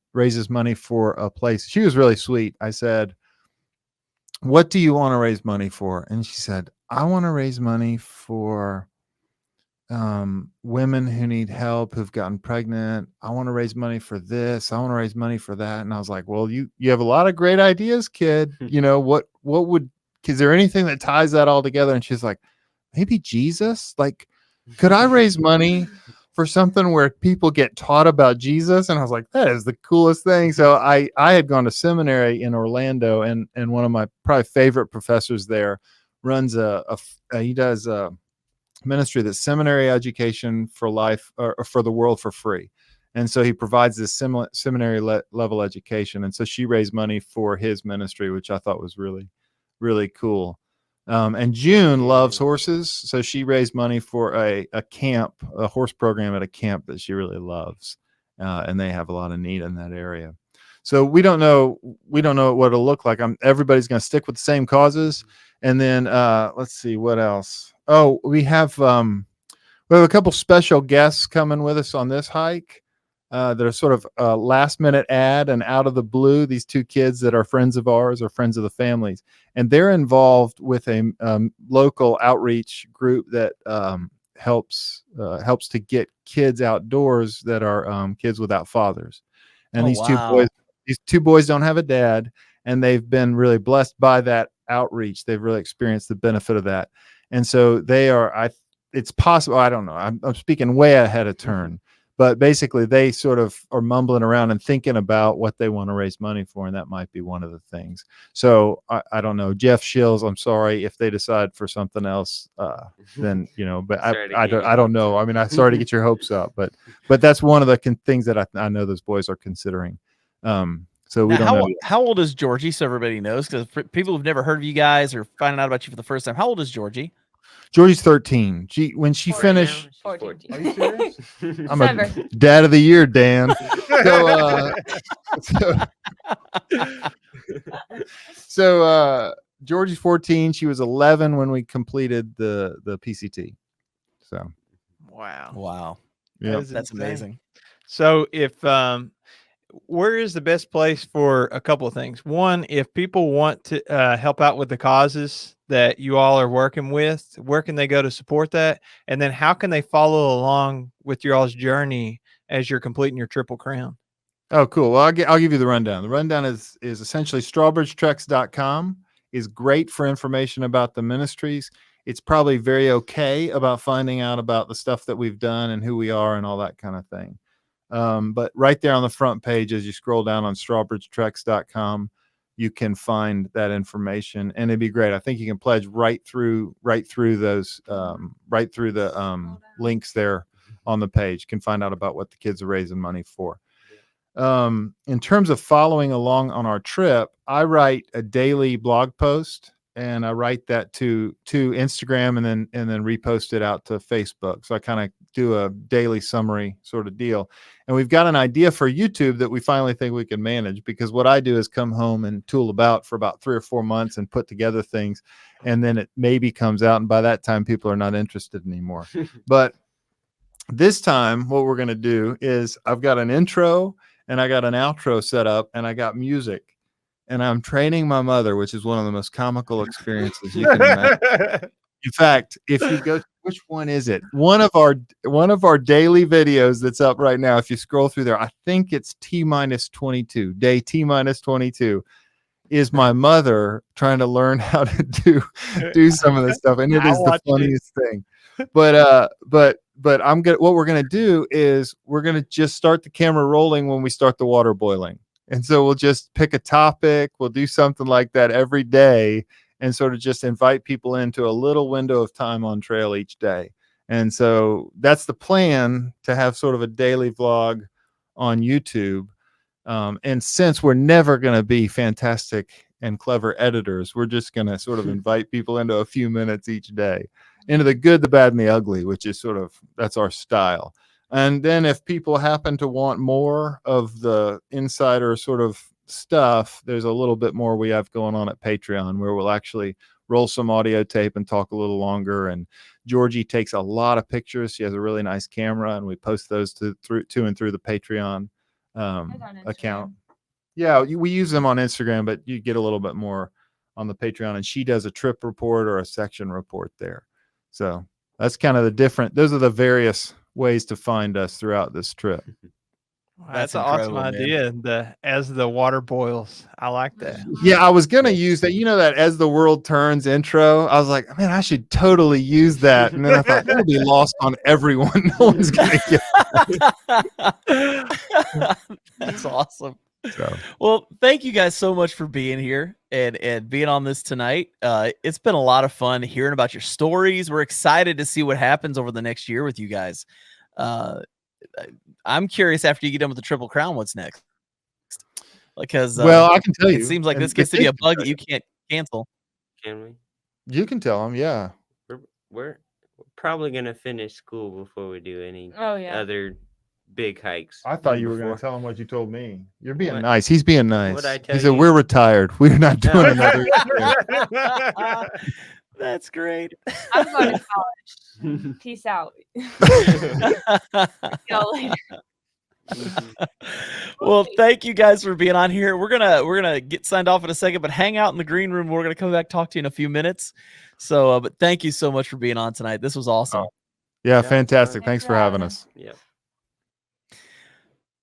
money for a place. She was really sweet. I said, what do you want to raise money for? And she said, I want to raise money for women who need help, who've gotten pregnant. I want to raise money for this. I want to raise money for that. And I was like, well, you have a lot of great ideas, kid. What is there anything that ties that all together? And she's like, maybe Jesus. Like, could I raise money for something where people get taught about Jesus? And I was like, that is the coolest thing. So I had gone to seminary in Orlando, and one of my probably favorite professors there runs he does a ministry that's seminary education for life or for the world for free. And so he provides this seminary level education. And so she raised money for his ministry, which I thought was really, really cool. And June loves horses. So she raised money for a horse program at a camp that she really loves. And they have a lot of need in that area. So we don't know what it'll look like. Everybody's going to stick with the same causes. And then let's see what else. Oh, we have a couple special guests coming with us on this hike. That are sort of a last minute ad and out of the blue. These two kids that are friends of ours or friends of the families, and they're involved with a local outreach group that helps to get kids outdoors that are kids without fathers. And these two boys don't have a dad, and they've been really blessed by that outreach. They've really experienced the benefit of that, and so they are. It's possible. I don't know. I'm speaking way ahead of turn. But basically, they sort of are mumbling around and thinking about what they want to raise money for, and that might be one of the things. So I don't know. Jeff Shills, I'm sorry if they decide for something else. Then but I don't know. I mean, I'm sorry to get your hopes up, but that's one of the things that I know those boys are considering. So we don't know. How old is Georgie? So everybody knows, because people who've never heard of you guys or finding out about you for the first time. How old is Georgie? Georgie's 13. When she finished. 14. Are you serious? I'm a dad of the year, Dan. So Georgie's 14. She was 11 when we completed the PCT. So wow, yeah, that's amazing. So if where is the best place for a couple of things? One, if people want to help out with the causes that you all are working with, where can they go to support that? And then how can they follow along with your all's journey as you're completing your Triple Crown? Oh, cool. Well, I'll give you the rundown. The rundown is essentially strawbridgetreks.com is great for information about the ministries. It's probably very okay about finding out about the stuff that we've done and who we are and all that kind of thing. But right there on the front page, as you scroll down on strawbridgetreks.com, you can find that information, and it'd be great. I think you can pledge right through those, right through the links there on the page. You can find out about what the kids are raising money for. In terms of following along on our trip, I write a daily blog post and I write that to Instagram and then repost it out to Facebook. So I kind of do a daily summary sort of deal. And we've got an idea for YouTube that we finally think we can manage, because what I do is come home and tool about for about 3 or 4 months and put together things, and then it maybe comes out, and by that time people are not interested anymore. But this time what we're going to do is I've got an intro and I got an outro set up and I got music, and I'm training my mother, which is one of the most comical experiences you can imagine. In fact, if you go, which one is it? One of our daily videos that's up right now. If you scroll through there, I think it's T-22, day T-22, is my mother trying to learn how to do some of this stuff, and it is the funniest thing. But what we're gonna do is we're gonna just start the camera rolling when we start the water boiling. And so we'll just pick a topic. We'll do something like that every day and sort of just invite people into a little window of time on trail each day. And so that's the plan, to have sort of a daily vlog on YouTube. And since we're never going to be fantastic and clever editors, we're just going to sort of invite people into a few minutes each day, into the good, the bad, and the ugly, which is sort of, that's our style. And then if people happen to want more of the insider sort of stuff, there's a little bit more we have going on at Patreon, where we'll actually roll some audio tape and talk a little longer. And Georgie takes a lot of pictures. She has a really nice camera, and we post those to and through the Patreon account. Yeah, we use them on Instagram, but you get a little bit more on the Patreon. And she does a trip report or a section report there. So that's kind of the different, those are the various ways to find us throughout this trip. That's an awesome idea. As the water boils. I like that. Yeah, I was gonna use that. You know, that as the world turns intro. I was like, man, I should totally use that. And then I thought it'll be lost on everyone. No one's gonna get it. That's awesome. So. Well, thank you guys so much for being here and being on this tonight. It's been a lot of fun hearing about your stories. We're excited to see what happens over the next year with you guys. I'm curious, after you get done with the Triple Crown, what's next? Because well, I can tell you, it seems like this gets to be a bug that you can't cancel. Can we? You can tell them, yeah. We're probably gonna finish school before we do any other big hikes. I thought you were going to tell him what you told me. You're being nice. He's being nice. What'd I tell he said, you? we're retired. We're not doing another. That's great. I'm going to college. Peace out. Y'all later. Well, thank you guys for being on here. We're gonna get signed off in a second, but hang out in the green room. We're gonna come back, talk to you in a few minutes. So, but thank you so much for being on tonight. This was awesome. Yeah, fantastic. Thanks for having us. Yeah.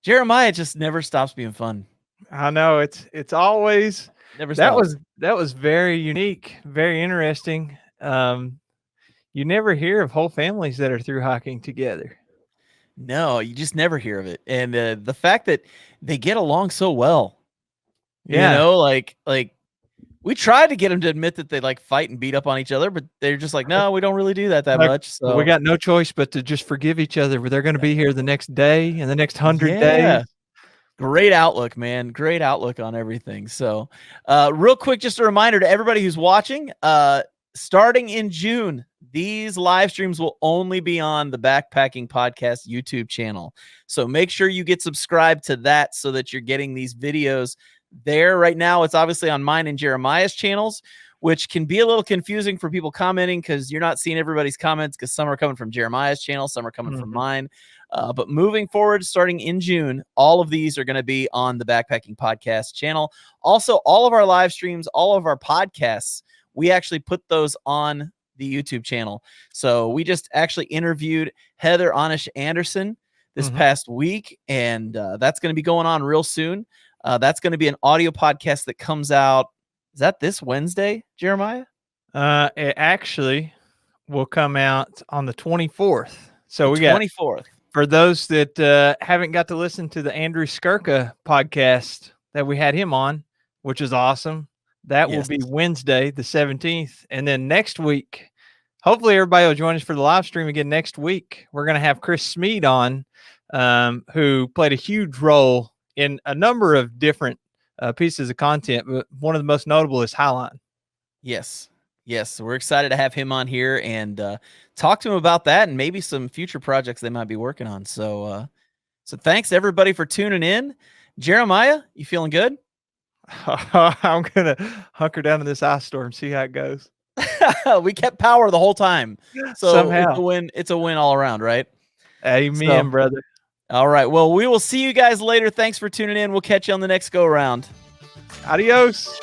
Jeremiah just never stops being fun. I know, it's always never stops. That was very unique, very interesting. You never hear of whole families that are through hiking together. No, you just never hear of it. And the fact that they get along so well. Yeah. You know, like we tried to get them to admit that they like fight and beat up on each other, but they're just like, no, we don't really do that much. So we got no choice but to just forgive each other. They're going to be here the next day and the next 100 days. Great outlook, man. Great outlook on everything. So real quick, just a reminder to everybody who's watching, starting in June, these live streams will only be on the Backpacking Podcast YouTube channel. So make sure you get subscribed to that so that you're getting these videos there. Right now, it's obviously on mine and Jeremiah's channels, which can be a little confusing for people commenting because you're not seeing everybody's comments because some are coming from Jeremiah's channel, some are coming from mine. But moving forward, starting in June, all of these are going to be on the Backpacking Podcast channel. Also, all of our live streams, all of our podcasts, we actually put those on the YouTube channel. So we just actually interviewed Heather Anish Anderson this past week, and that's going to be going on real soon. That's going to be an audio podcast that comes out. Is that this Wednesday, Jeremiah? It actually will come out on the 24th. So we 24th. For those that haven't got to listen to the Andrew Skirka podcast that we had him on, which is awesome. That will be Wednesday, the 17th. And then next week, hopefully everybody will join us for the live stream again next week. We're going to have Chris Smead on, who played a huge role in a number of different pieces of content, but one of the most notable is Highline. Yes. Yes, we're excited to have him on here and talk to him about that and maybe some future projects they might be working on. So, so thanks everybody for tuning in. Jeremiah, you feeling good? I'm gonna hunker down in this ice storm, see how it goes. We kept power the whole time, so Somehow. it's a win. It's a win all around, right? Amen, So- brother. All right. Well, we will see you guys later. Thanks for tuning in. We'll catch you on the next go round. Adios.